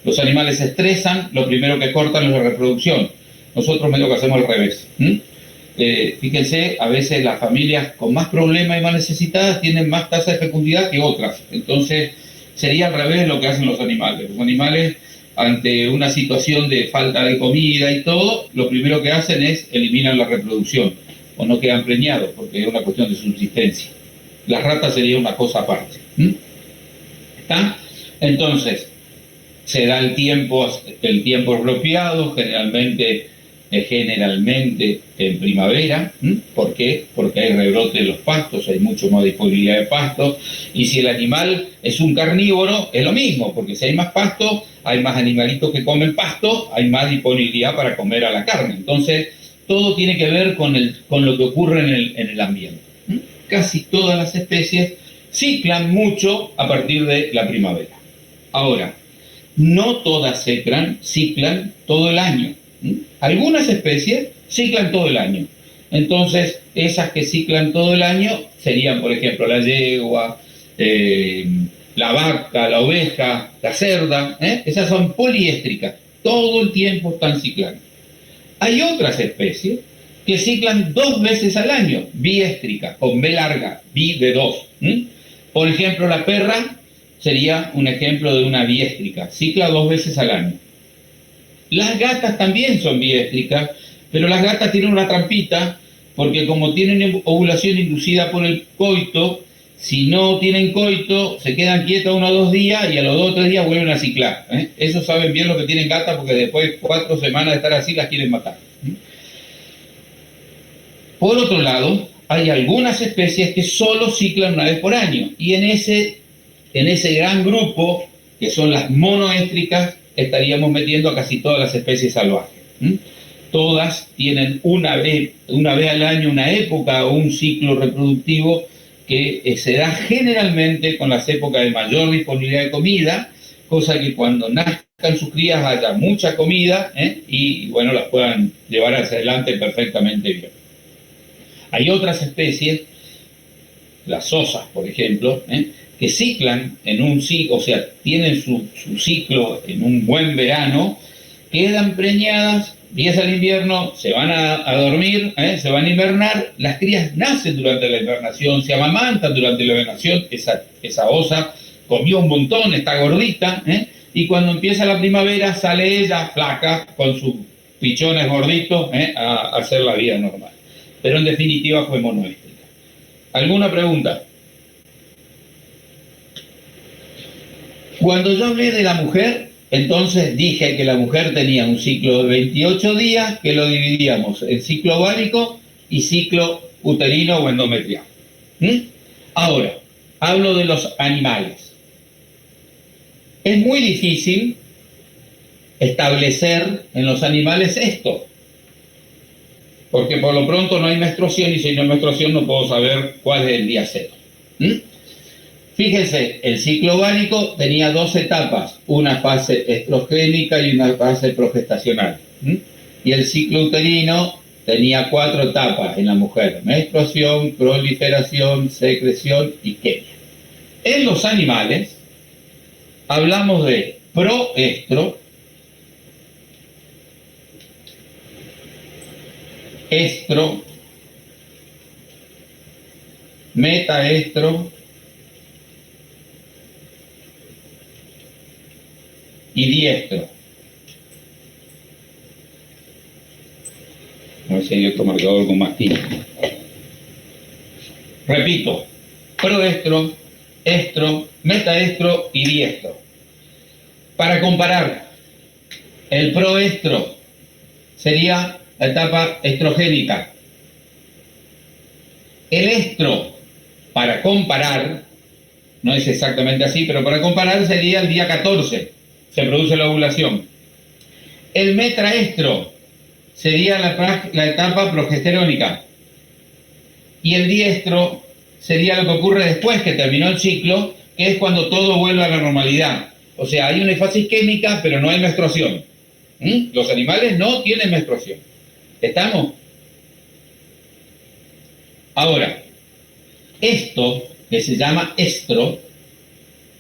Speaker 1: Los animales se estresan, lo primero que cortan es la reproducción. Nosotros medio que hacemos al revés. Fíjense, a veces las familias con más problemas y más necesitadas tienen más tasa de fecundidad que otras. Entonces, sería al revés lo que hacen los animales. Los animales, ante una situación de falta de comida y todo, lo primero que hacen es eliminar la reproducción, o no quedan preñados, porque es una cuestión de subsistencia. Las ratas sería una cosa aparte. ¿Está? Entonces, se da el tiempo apropiado, generalmente en primavera. ¿Por qué? Porque hay rebrote de los pastos, hay mucho más disponibilidad de pastos, y si el animal es un carnívoro, es lo mismo, porque si hay más pasto, hay más animalitos que comen pasto, hay más disponibilidad para comer a la carne. Entonces, todo tiene que ver con lo que ocurre en el ambiente. Casi todas las especies ciclan mucho a partir de la primavera. Ahora, no todas ciclan todo el año. Algunas especies ciclan todo el año. Entonces, esas que ciclan todo el año serían, por ejemplo, la yegua, la vaca, la oveja, la cerda. Esas son poliéstricas. Todo el tiempo están ciclando. Hay otras especies que ciclan 2 veces al año, biéstricas, con B larga, bi de 2. Por ejemplo, la perra sería un ejemplo de una biéstrica, cicla 2 veces al año. Las gatas también son biéstricas, pero las gatas tienen una trampita, porque como tienen ovulación inducida por el coito, si no tienen coito, se quedan quietas 1 o 2 días y a los 2 o 3 días vuelven a ciclar. Eso saben bien lo que tienen gatas, porque después de 4 semanas de estar así las quieren matar. Por otro lado, hay algunas especies que solo ciclan 1 vez por año, y en ese gran grupo, que son las monoéstricas, estaríamos metiendo a casi todas las especies salvajes. Todas tienen una vez al año una época o un ciclo reproductivo que se da generalmente con las épocas de mayor disponibilidad de comida, cosa que cuando nazcan sus crías haya mucha comida y bueno, las puedan llevar hacia adelante perfectamente bien. Hay otras especies, las osas, por ejemplo, que ciclan en un ciclo, o sea, tienen su ciclo en un buen verano, quedan preñadas, empieza el invierno, se van a dormir, se van a invernar, las crías nacen durante la invernación, se amamantan durante la invernación, esa osa comió un montón, está gordita, y cuando empieza la primavera sale ella flaca, con sus pichones gorditos, a hacer la vida normal. Pero en definitiva fue monoéstrica. ¿Alguna pregunta? Cuando yo hablé de la mujer, entonces dije que la mujer tenía un ciclo de 28 días, que lo dividíamos en ciclo ovárico y ciclo uterino o endometrial. Ahora, hablo de los animales. Es muy difícil establecer en los animales esto, porque por lo pronto no hay menstruación, y si no hay menstruación no puedo saber cuál es el día cero. Fíjense, el ciclo ovárico tenía 2 etapas, una fase estrogénica y una fase progestacional. Y el ciclo uterino tenía 4 etapas en la mujer: menstruación, proliferación, secreción y quimia. En los animales hablamos de proestro, estro, metaestro y diestro. A ver si hay otro marcador con más tinta. Repito: proestro, estro, metaestro y diestro. Para comparar, el proestro sería la etapa estrogénica. El estro, para comparar, no es exactamente así, pero para comparar sería el día 14, se produce la ovulación. El metaestro sería la etapa progesterónica. Y el diestro sería lo que ocurre después que terminó el ciclo, que es cuando todo vuelve a la normalidad. O sea, hay una éfasi química, pero no hay menstruación. Los animales no tienen menstruación. ¿Estamos? Ahora, esto que se llama estro,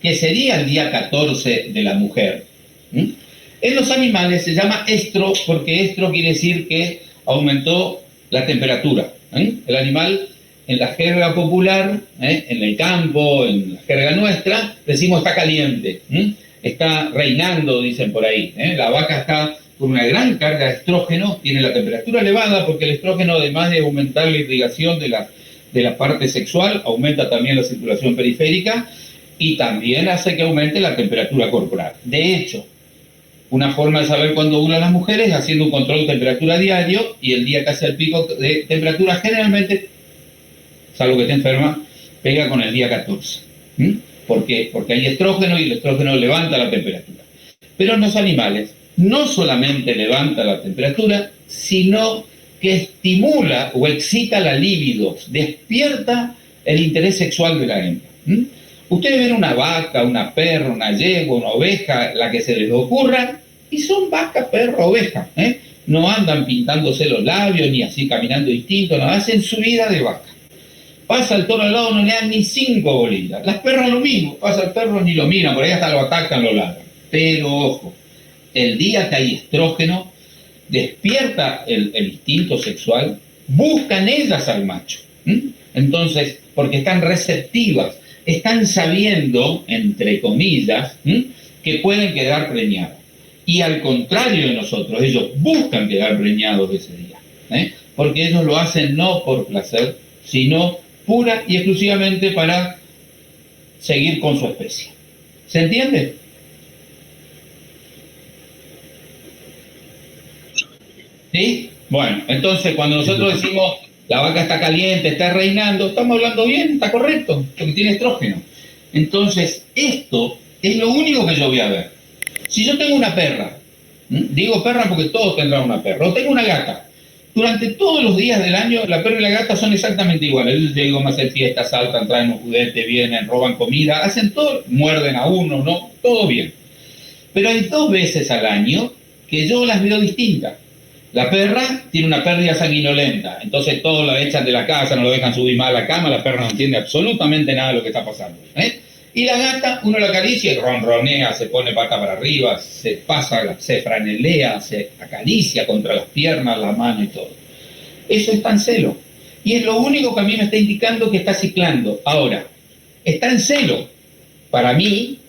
Speaker 1: que sería el día 14 de la mujer, en los animales se llama estro porque estro quiere decir que aumentó la temperatura. El animal, en la jerga popular, en el campo, en la jerga nuestra, decimos está caliente, está reinando, dicen por ahí. La vaca está con una gran carga de estrógeno, tiene la temperatura elevada porque el estrógeno, además de aumentar la irrigación de la parte sexual, aumenta también la circulación periférica y también hace que aumente la temperatura corporal. De hecho, una forma de saber cuándo ovulan las mujeres es haciendo un control de temperatura diario, y el día que hace el pico de temperatura generalmente, salvo que esté enferma, pega con el día 14. ¿Por qué? Porque hay estrógeno y el estrógeno levanta la temperatura. Pero en los animales no solamente levanta la temperatura, sino que estimula o excita la libido, despierta el interés sexual de la hembra. Ustedes ven una vaca, una perra, una yegua, una oveja, la que se les ocurra, y son vaca, perro, oveja. No andan pintándose los labios, ni así caminando distinto, no, hacen su vida de vaca. Pasa el toro al lado, no le dan ni 5 bolillas. Las perras lo mismo, pasa el perro, ni lo miran, por ahí hasta lo atacan, lo ladran. Pero ojo, el día que hay estrógeno, despierta el instinto sexual, buscan ellas al macho. Entonces, porque están receptivas, están sabiendo, entre comillas, que pueden quedar preñadas. Y al contrario de nosotros, ellos buscan quedar preñados ese día. Porque ellos lo hacen no por placer, sino pura y exclusivamente para seguir con su especie. ¿Se entiende? ¿Sí? Bueno, entonces cuando nosotros decimos la vaca está caliente, está reinando, estamos hablando bien, está correcto, porque tiene estrógeno. Entonces, esto es lo único que yo voy a ver. Si yo tengo una perra, digo perra porque todos tendrán una perra, o tengo una gata, durante todos los días del año la perra y la gata son exactamente iguales. Ellos llegan a hacer fiestas, saltan, traen un juguete, vienen, roban comida, hacen todo, muerden a uno, ¿no? Todo bien. Pero hay 2 veces al año que yo las veo distintas. La perra tiene una pérdida sanguinolenta, entonces todos la echan de la casa, no lo dejan subir más a la cama, la perra no entiende absolutamente nada de lo que está pasando. Y la gata, uno la acaricia y ronronea, se pone pata para arriba, se pasa, se franelea, se acaricia contra las piernas, la mano y todo. Eso está en celo. Y es lo único que a mí me está indicando que está ciclando. Ahora, está en celo. Para mí,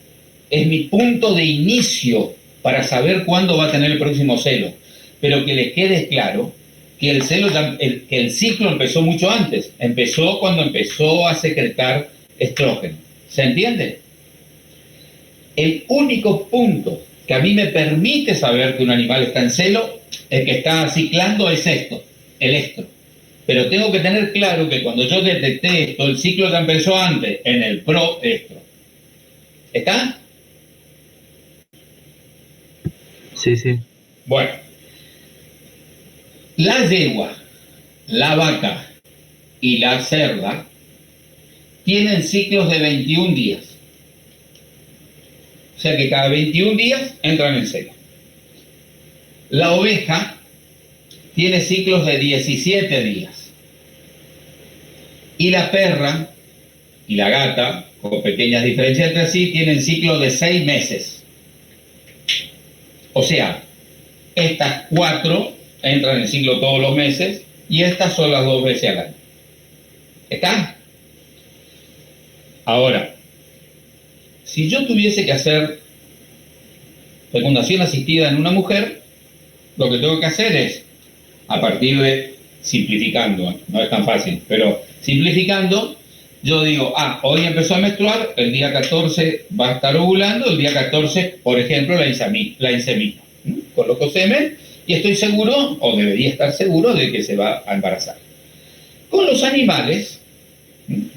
Speaker 1: es mi punto de inicio para saber cuándo va a tener el próximo celo. Pero que les quede claro que el ciclo empezó mucho antes. Empezó cuando empezó a secretar estrógeno. ¿Se entiende? El único punto que a mí me permite saber que un animal está en celo, el que está ciclando, es esto, el estro. Pero tengo que tener claro que cuando yo detecté esto, el ciclo ya empezó antes, en el proestro. ¿Está?
Speaker 5: Sí, sí.
Speaker 1: Bueno. La yegua, la vaca y la cerda tienen ciclos de 21 días. O sea que cada 21 días entran en celo. La oveja tiene ciclos de 17 días. Y la perra y la gata, con pequeñas diferencias entre sí, tienen ciclos de 6 meses. O sea, estas 4 entran en ciclo todos los meses y estas son las 2 veces al año. ¿Está? Ahora, si yo tuviese que hacer fecundación asistida en una mujer, lo que tengo que hacer es, a partir de, simplificando, no es tan fácil, pero simplificando, yo digo, hoy empezó a menstruar, el día 14 va a estar ovulando, el día 14, por ejemplo, la insemino. Coloco semen y estoy seguro, o debería estar seguro, de que se va a embarazar. Con los animales,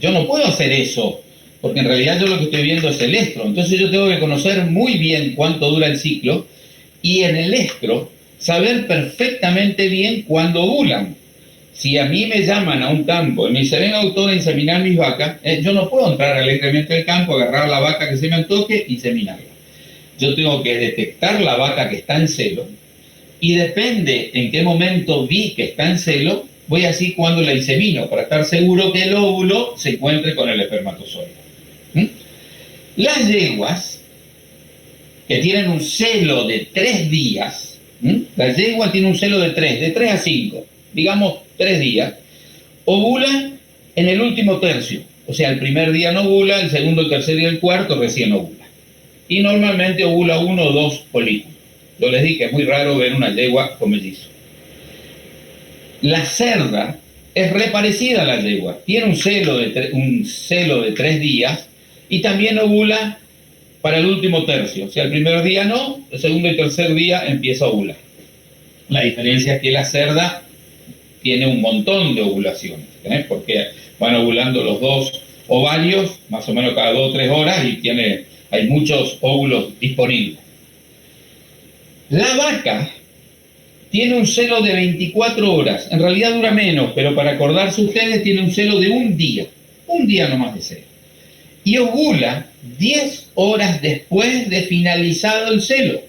Speaker 1: yo no puedo hacer eso, porque en realidad yo lo que estoy viendo es el estro. Entonces yo tengo que conocer muy bien cuánto dura el ciclo y en el estro saber perfectamente bien cuándo ovulan. Si a mí me llaman a un campo y me dicen, venga doctor a inseminar mis vacas, yo no puedo entrar alegremente al campo, agarrar la vaca que se me antoje y inseminarla. Yo tengo que detectar la vaca que está en celo y depende en qué momento vi que está en celo, voy así cuando la insemino, para estar seguro que el óvulo se encuentre con el espermatozoide. Las yeguas, que tienen un celo de 3 días, la yegua tiene un celo de 3 a 5, digamos 3 días, ovulan en el último tercio. O sea, el primer día no ovula, el segundo, el tercer y el cuarto recién ovula. Y normalmente ovula 1 o 2 folículos. Yo les dije, es muy raro ver una yegua con mellizo. La cerda es re parecida a la yegua. Tiene un celo de 3 días y también ovula para el último tercio. O sea, el primer día no, el segundo y tercer día empieza a ovular. La diferencia es que la cerda tiene un montón de ovulaciones, porque van ovulando los 2 ovarios, más o menos cada 2 o 3 horas, y hay muchos óvulos disponibles. La vaca tiene un celo de 24 horas, en realidad dura menos, pero para acordarse ustedes, tiene un celo de un día nomás de celo. Y ovula 10 horas después de finalizado el celo.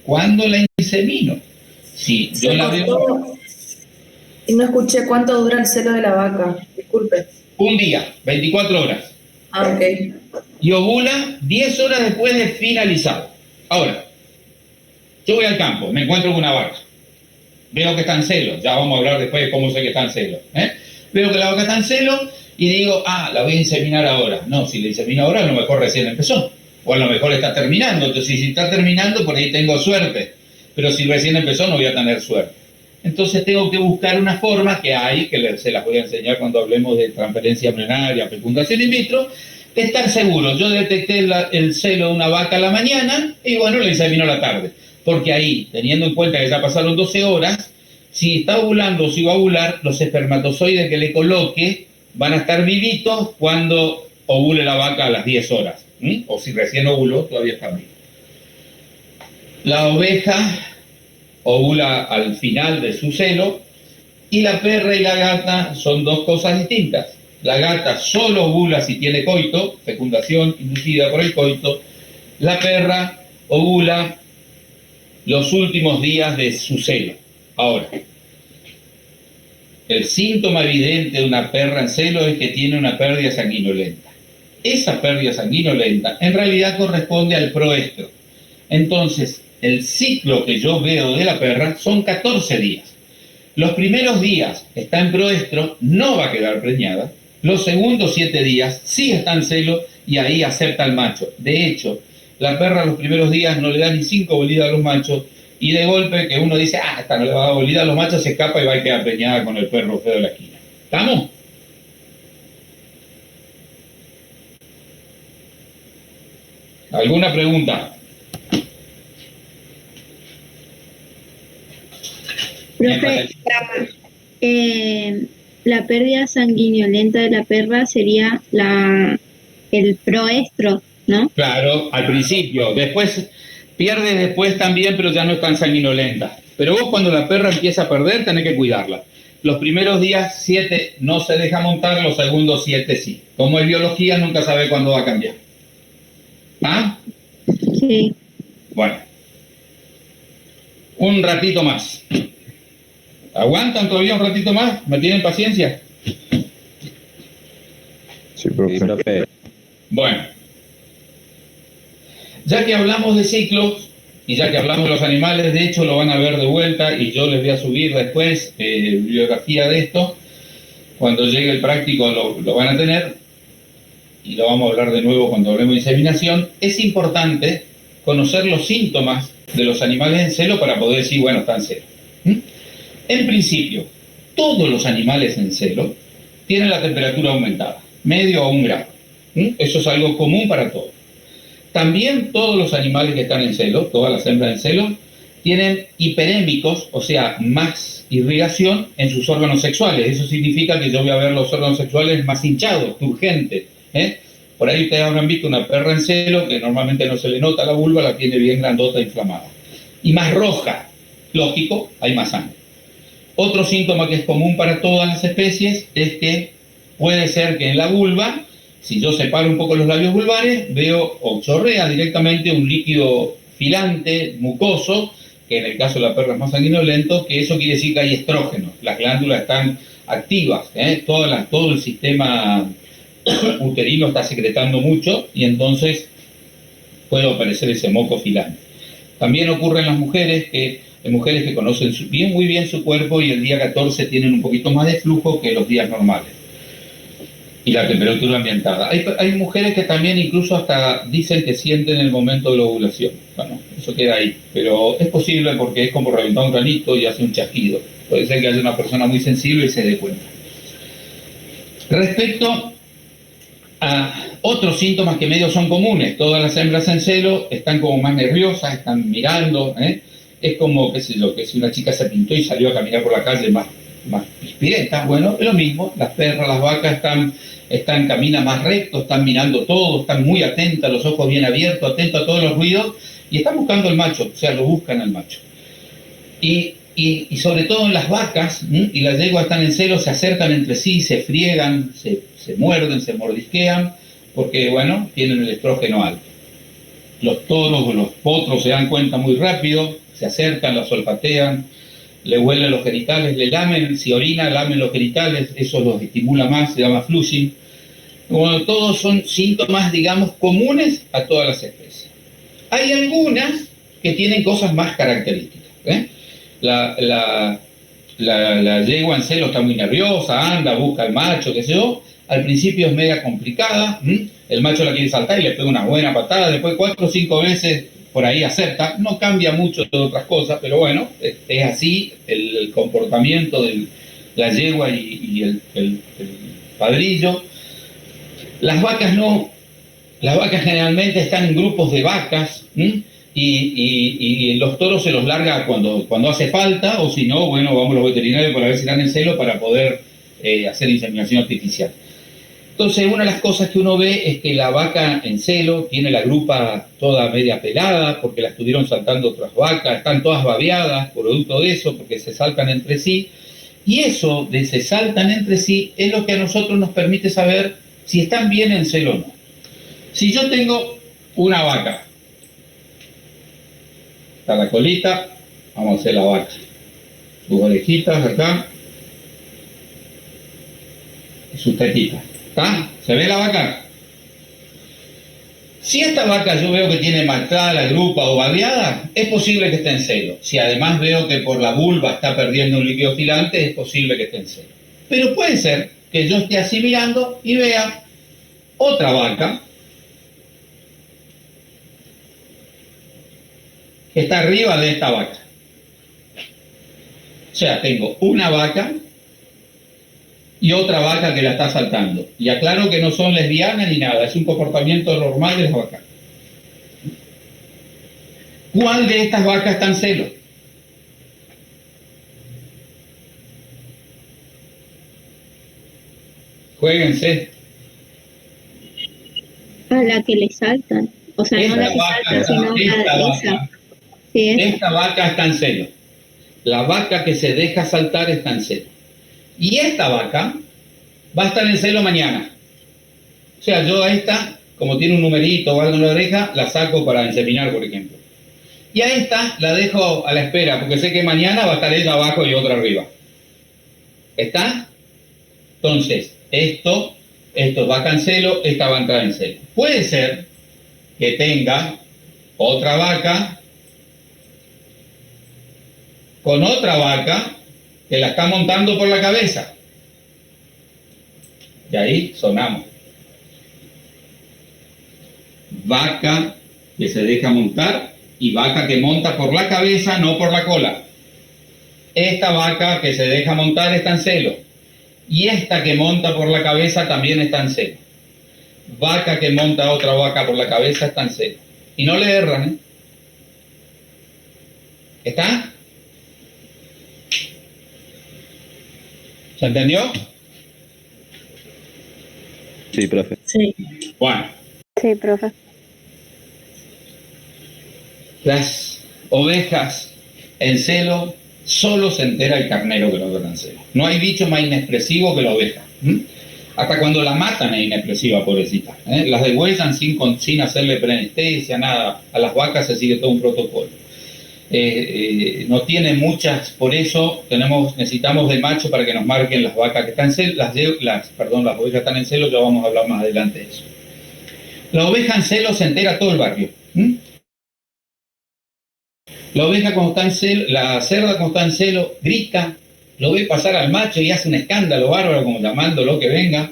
Speaker 1: ¿Cuándo la insemino? Sí, yo la veo.
Speaker 2: Y no escuché cuánto dura el celo de la vaca, disculpe.
Speaker 1: Un día, 24 horas.
Speaker 2: Ok.
Speaker 1: Y ovula 10 horas después de finalizado. Ahora, yo voy al campo, me encuentro con una vaca. Veo que está en celo, ya vamos a hablar después de cómo sé que está en celo. Veo que la vaca está en celo y digo, la voy a inseminar ahora. No, si la insemino ahora, a lo mejor recién empezó. O a lo mejor está terminando. Entonces, si está terminando, por ahí tengo suerte. Pero si recién empezó, no voy a tener suerte. Entonces tengo que buscar una forma que hay, que se las voy a enseñar cuando hablemos de transferencia embrionaria, fecundación in vitro, de estar seguro. Yo detecté el celo de una vaca a la mañana y bueno, la insemino a la tarde. Porque ahí, teniendo en cuenta que ya pasaron 12 horas, si está ovulando o si va a ovular, los espermatozoides que le coloque van a estar vivitos cuando ovule la vaca a las 10 horas. O si recién ovuló, todavía está vivo. La oveja ovula al final de su celo y la perra y la gata son 2 cosas distintas. La gata solo ovula si tiene coito, fecundación inducida por el coito. La perra ovula los últimos días de su celo. Ahora, el síntoma evidente de una perra en celo es que tiene una pérdida sanguinolenta. Esa pérdida sanguinolenta en realidad corresponde al proestro. Entonces, el ciclo que yo veo de la perra son 14 días. Los primeros días está en proestro, no va a quedar preñada. Los segundos 7 días sí está en celo y ahí acepta al macho. De hecho, la perra los primeros días no le da ni 5 bolidas a los machos y de golpe que uno dice, esta no le va a dar bolida a los machos, se escapa y va a quedar preñada con el perro feo de la esquina. ¿Estamos? ¿Alguna pregunta?
Speaker 6: Profe, la pérdida sanguinolenta de la perra sería el proestro, ¿no?
Speaker 1: Claro, al principio. Después pierde después también, pero ya no es tan sanguinolenta. Pero vos cuando la perra empieza a perder, tenés que cuidarla. Los primeros días 7 no se deja montar, los segundos 7 sí. Como es biología, nunca sabe cuándo va a cambiar.
Speaker 6: Sí.
Speaker 1: Bueno. Un ratito más. ¿Aguantan todavía un ratito más? ¿Me tienen paciencia?
Speaker 4: Sí, profe.
Speaker 1: Bueno, ya que hablamos de ciclos y ya que hablamos de los animales, de hecho lo van a ver de vuelta y yo les voy a subir después bibliografía de esto. Cuando llegue el práctico lo van a tener y lo vamos a hablar de nuevo cuando hablemos de inseminación. Es importante conocer los síntomas de los animales en celo para poder decir, bueno, están en celo. En principio, todos los animales en celo tienen la temperatura aumentada, medio a 1 grado. Eso es algo común para todos. También todos los animales que están en celo, todas las hembras en celo, tienen hiperémicos, o sea, más irrigación en sus órganos sexuales. Eso significa que yo voy a ver los órganos sexuales más hinchados, turgentes. Por ahí ustedes habrán visto una perra en celo que normalmente no se le nota la vulva, la tiene bien grandota, inflamada. Y más roja, lógico, hay más sangre. Otro síntoma que es común para todas las especies es que puede ser que en la vulva, si yo separo un poco los labios vulvares, veo o chorrea directamente un líquido filante, mucoso, que en el caso de la perra es más sanguinolento, que eso quiere decir que hay estrógenos, las glándulas están activas, todo el sistema uterino está secretando mucho y entonces puede aparecer ese moco filante. También ocurre en las mujeres que conocen muy bien su cuerpo y el día 14 tienen un poquito más de flujo que los días normales. Y la temperatura ambientada. Hay mujeres que también incluso hasta dicen que sienten el momento de la ovulación. Bueno, eso queda ahí. Pero es posible porque es como reventar un granito y hace un chasquido. Puede ser que haya una persona muy sensible y se dé cuenta. Respecto a otros síntomas que medio son comunes, todas las hembras en celo están como más nerviosas, están mirando, es como, qué sé yo, que si una chica se pintó y salió a caminar por la calle más pispireta, bueno, es lo mismo, las perras, las vacas caminan más recto, están mirando todo, están muy atentas, los ojos bien abiertos, atentos a todos los ruidos, y están buscando al macho, o sea, lo buscan al macho. Y sobre todo en las vacas y las yeguas están en celo, se acercan entre sí, se friegan, se muerden, se mordisquean, porque, bueno, tienen el estrógeno alto. Los toros o los potros se dan cuenta muy rápido, se acercan, las olfatean, le huelen los genitales, le lamen, si orina, lamen los genitales, eso los estimula más, se llama flushing. Bueno, todos son síntomas, digamos, comunes a todas las especies. Hay algunas que tienen cosas más características. La yegua en celo está muy nerviosa, anda, busca al macho, qué sé yo. Al principio es media complicada, el macho la quiere saltar y le pega una buena patada, después 4 o 5 veces por ahí acepta, no cambia mucho de otras cosas, pero bueno, es así el comportamiento de la yegua y el padrillo. Las vacas no, las vacas generalmente están en grupos de vacas, y los toros se los larga cuando hace falta, o si no, bueno, vamos a los veterinarios para ver si están en celo para poder hacer inseminación artificial. Entonces, una de las cosas que uno ve es que la vaca en celo tiene la grupa toda media pelada, porque la estuvieron saltando otras vacas, están todas babeadas, producto de eso, porque se saltan entre sí. Y eso de se saltan entre sí es lo que a nosotros nos permite saber si están bien en celo o no. Si yo tengo una vaca, está la colita, vamos a hacer la vaca, sus orejitas acá, y sus tetitas. ¿Está? ¿Se ve la vaca? Si esta vaca yo veo que tiene marcada la grupa o babeada, es posible que esté en celo. Si además veo que por la vulva está perdiendo un líquido filante, es posible que esté en celo. Pero puede ser que yo esté así mirando y vea otra vaca que está arriba de esta vaca. O sea, tengo una vaca y otra vaca que la está saltando. Y aclaro que no son lesbianas ni nada, es un comportamiento normal de las vacas. ¿Cuál de estas vacas está en celo? Juéguense.
Speaker 6: A la que le saltan. O sea, no la que saltan, sino a esa. Sí,
Speaker 1: esta vaca está en celo. La vaca que se deja saltar está en celo. Y esta vaca va a estar en celo mañana. O sea, yo a esta, como tiene un numerito o algo en la oreja, la saco para inseminar, por ejemplo. Y a esta la dejo a la espera, porque sé que mañana va a estar ella abajo y otra arriba. ¿Está? Entonces, esto va en celo, esta va a entrar en celo. Puede ser que tenga otra vaca con otra vaca que la está montando por la cabeza. Y ahí sonamos. Vaca que se deja montar y vaca que monta por la cabeza, no por la cola. Esta vaca que se deja montar está en celo. Y esta que monta por la cabeza también está en celo. Vaca que monta a otra vaca por la cabeza está en celo. Y no le erran, ¿eh? ¿Está? ¿Se entendió?
Speaker 3: Sí, profe.
Speaker 8: Sí.
Speaker 1: Bueno.
Speaker 6: Sí, profe.
Speaker 1: Las ovejas en celo, solo se entera el carnero que lo ve en celo. No hay bicho más inexpresivo que la oveja. Hasta cuando la matan es inexpresiva, pobrecita. Las degüellan sin hacerle preanestesia, nada. A las vacas se sigue todo un protocolo. No tiene muchas, por eso necesitamos de macho para que nos marquen las vacas que están en celo, las ovejas que están en celo, ya vamos a hablar más adelante de eso. La oveja en celo se entera todo el barrio. La oveja cuando está en celo, la cerda cuando está en celo, grita, lo ve pasar al macho y hace un escándalo bárbaro, como llamándolo que venga.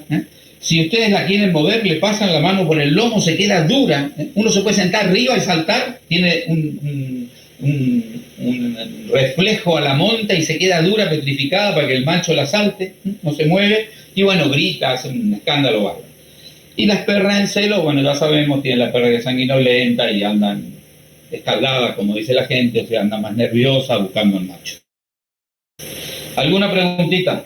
Speaker 1: Si ustedes la quieren mover, le pasan la mano por el lomo, se queda dura. Uno se puede sentar arriba y saltar, tiene un reflejo a la monta y se queda dura, petrificada para que el macho la salte, no se mueve, y bueno, grita, hace un escándalo bárbaro. Y las perras en celo, bueno, ya sabemos, tienen la perra sanguinolenta y andan escaldadas, como dice la gente, o sea, andan más nerviosas buscando al macho. ¿Alguna preguntita?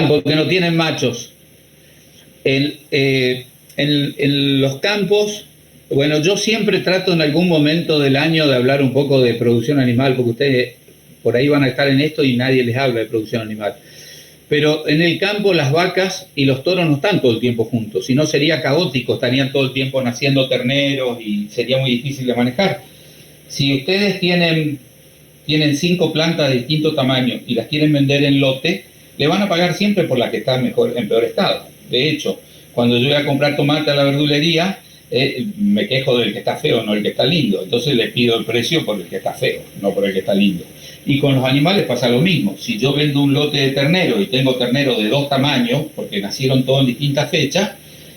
Speaker 1: Porque no tienen machos. En los campos, bueno, yo siempre trato en algún momento del año de hablar un poco de producción animal, porque ustedes por ahí van a estar en esto y nadie les habla de producción animal. Pero en el campo las vacas y los toros no están todo el tiempo juntos, si no sería caótico, estarían todo el tiempo naciendo terneros y sería muy difícil de manejar. Si ustedes tienen 5 plantas de distinto tamaño y las quieren vender en lote, le van a pagar siempre por la que está en peor estado. De hecho, cuando yo voy a comprar tomate a la verdulería, me quejo del que está feo, no el que está lindo. Entonces le pido el precio por el que está feo, no por el que está lindo. Y con los animales pasa lo mismo. Si yo vendo un lote de ternero y tengo terneros de 2 tamaños, porque nacieron todos en distintas fechas,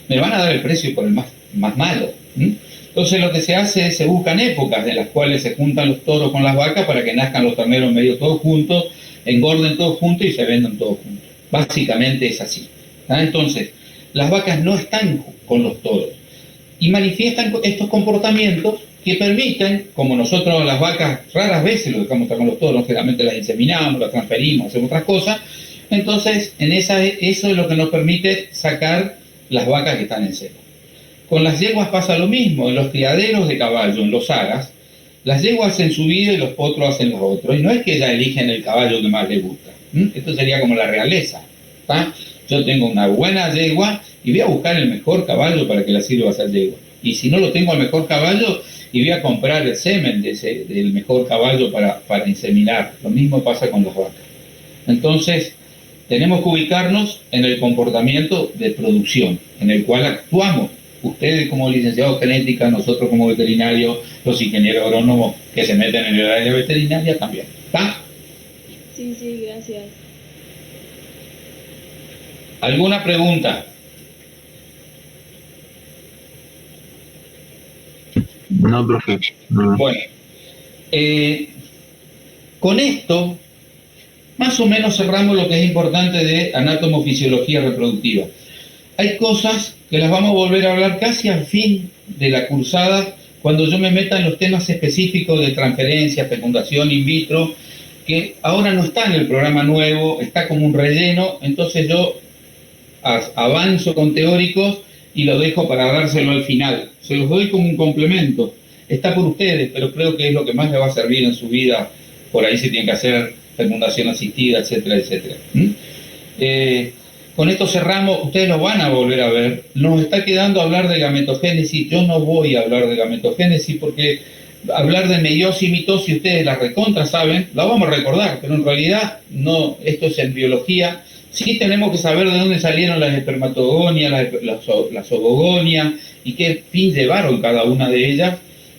Speaker 1: me van a dar el precio por el más malo. Entonces lo que se hace es, se buscan épocas en las cuales se juntan los toros con las vacas para que nazcan los terneros medio todos juntos, engorden todos juntos y se vendan todos juntos. Básicamente es así. Entonces, las vacas no están con los toros y manifiestan estos comportamientos que permiten, como nosotros las vacas raras veces lo dejamos estar con los toros, generalmente las inseminamos, las transferimos, hacemos otras cosas, entonces eso es lo que nos permite sacar las vacas que están en celo. Con las yeguas pasa lo mismo, en los criaderos de caballo, en los aras, las yeguas hacen su vida y los potros hacen los otros, y no es que ellas eligen el caballo que más les gusta. Esto sería como la realeza. Yo tengo una buena yegua y voy a buscar el mejor caballo para que la sirva a esa yegua. Y si no lo tengo al mejor caballo, y voy a comprar el semen del mejor caballo para inseminar. Lo mismo pasa con las vacas. Entonces, tenemos que ubicarnos en el comportamiento de producción, en el cual actuamos. Ustedes como licenciados genética, nosotros como veterinarios, los ingenieros agrónomos que se meten en el área veterinaria también. ¿Está?
Speaker 7: Sí, gracias.
Speaker 1: ¿Alguna pregunta?
Speaker 5: No, profe. No.
Speaker 1: Bueno, con esto, más o menos cerramos lo que es importante de anatomofisiología reproductiva. Hay cosas que las vamos a volver a hablar casi al fin de la cursada, cuando yo me meta en los temas específicos de transferencia, fecundación in vitro, que ahora no está en el programa nuevo, está como un relleno, entonces yo avanzo con teóricos y lo dejo para dárselo al final. Se los doy como un complemento. está por ustedes, pero creo que es lo que más les va a servir en su vida. Por ahí se tiene que hacer fecundación asistida, etcétera, etcétera. Con esto cerramos, ustedes lo van a volver a ver. Nos está quedando hablar de gametogénesis. Yo no voy a hablar de gametogénesis porque hablar de meiosis y mitosis, ustedes la recontra saben, la vamos a recordar, pero en realidad no, esto es en biología. Sí tenemos que saber de dónde salieron las espermatogonias, las ogogonias y qué fin llevaron cada una de ellas,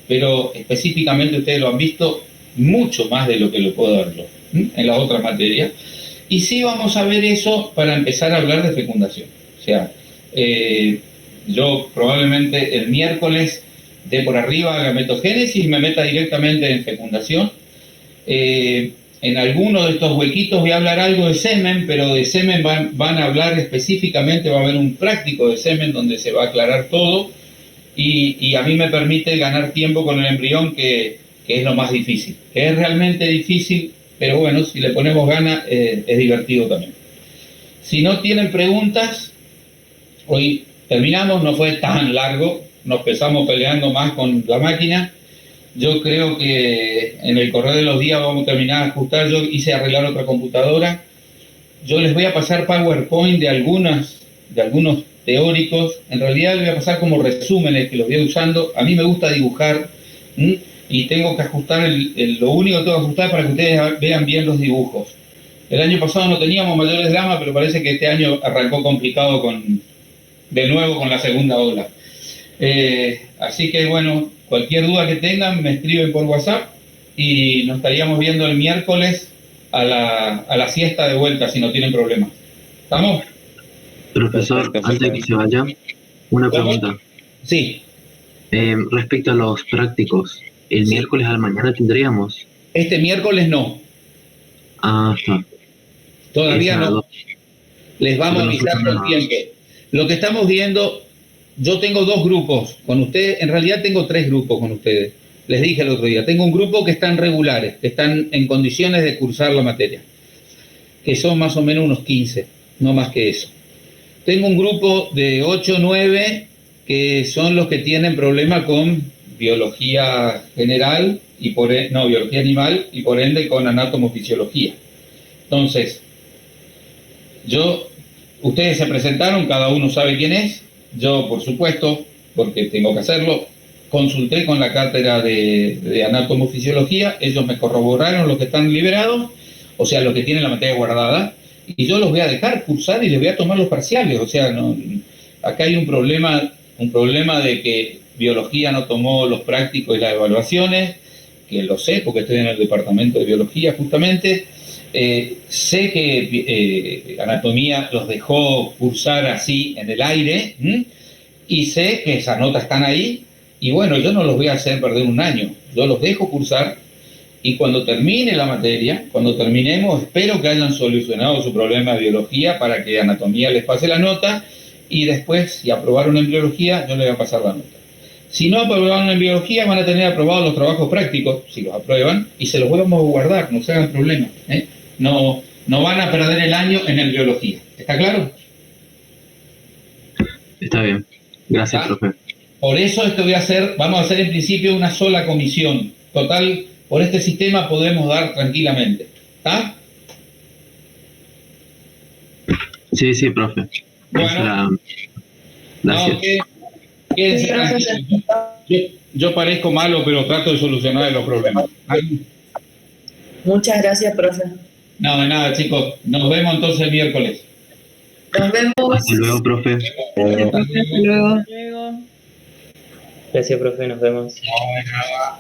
Speaker 1: pero específicamente ustedes lo han visto mucho más de lo que lo puedo dar yo en las otras materias. Y sí vamos a ver eso para empezar a hablar de fecundación. O sea, yo probablemente el miércoles de por arriba gametogénesis y me meta directamente en fecundación. En alguno de estos huequitos voy a hablar algo de semen, pero de semen van a hablar específicamente, va a haber un práctico de semen donde se va a aclarar todo y a mí me permite ganar tiempo con el embrión, que es lo más difícil. Es realmente difícil, pero bueno, si le ponemos ganas es divertido también. Si no tienen preguntas, hoy terminamos, no fue tan largo, nos empezamos peleando más con la máquina. Yo creo que en el correr de los días vamos a terminar de ajustar. Yo hice arreglar otra computadora. Yo les voy a pasar PowerPoint de algunos teóricos. En realidad les voy a pasar como resúmenes que los voy usando. A mí me gusta dibujar y tengo que ajustar, lo único que tengo que ajustar es para que ustedes vean bien los dibujos. El año pasado no teníamos mayores dramas, pero parece que este año arrancó complicado de nuevo con la segunda ola. Así que bueno, cualquier duda que tengan me escriben por WhatsApp y nos estaríamos viendo el miércoles a la siesta de vuelta si no tienen problemas. ¿Estamos?
Speaker 5: Profesor, antes de que se vaya, una pregunta.
Speaker 1: Sí.
Speaker 5: Respecto a los prácticos, ¿el miércoles a la mañana tendríamos?
Speaker 1: Este miércoles no.
Speaker 5: Ah, está.
Speaker 1: Todavía no. Les vamos a avisar con tiempo. Lo que estamos viendo, yo tengo 2 grupos con ustedes, en realidad tengo 3 grupos con ustedes. Les dije el otro día, tengo un grupo que están regulares, que están en condiciones de cursar la materia, que son más o menos unos 15, no más que eso. Tengo un grupo de 8 o 9 que son los que tienen problema con biología general, biología animal y por ende con anatomofisiología. Entonces, ustedes se presentaron, cada uno sabe quién es. Yo, por supuesto, porque tengo que hacerlo, consulté con la cátedra de anatomofisiología, ellos me corroboraron los que están liberados, o sea, los que tienen la materia guardada, y yo los voy a dejar cursar y les voy a tomar los parciales. O sea, acá hay un problema de que biología no tomó los prácticos y las evaluaciones, que lo sé porque estoy en el departamento de biología justamente. Sé que anatomía los dejó cursar así en el aire, y sé que esas notas están ahí, y bueno, yo no los voy a hacer perder un año, yo los dejo cursar, y cuando termine la materia, cuando terminemos, espero que hayan solucionado su problema de biología para que anatomía les pase la nota, y después, si aprobaron en biología, yo les voy a pasar la nota. Si no aprobaron en biología, van a tener aprobados los trabajos prácticos, si los aprueban, y se los vamos a guardar, no se hagan problema, No van a perder el año en el biología. ¿Está claro?
Speaker 5: Está bien. Gracias, profe.
Speaker 1: Por eso vamos a hacer en principio una sola comisión. Total, por este sistema podemos dar tranquilamente. ¿Está?
Speaker 5: Sí, profe.
Speaker 1: Bueno.
Speaker 5: Gracias.
Speaker 1: Quédense tranquilos. Yo parezco malo, pero trato de solucionar los problemas.
Speaker 2: Muchas gracias, profe.
Speaker 1: No, de nada, chicos. Nos vemos entonces el miércoles.
Speaker 2: Nos vemos.
Speaker 5: Hasta luego, profe.
Speaker 9: Hasta luego.
Speaker 7: Luego.
Speaker 10: Gracias, profe, nos vemos.
Speaker 1: No, de nada.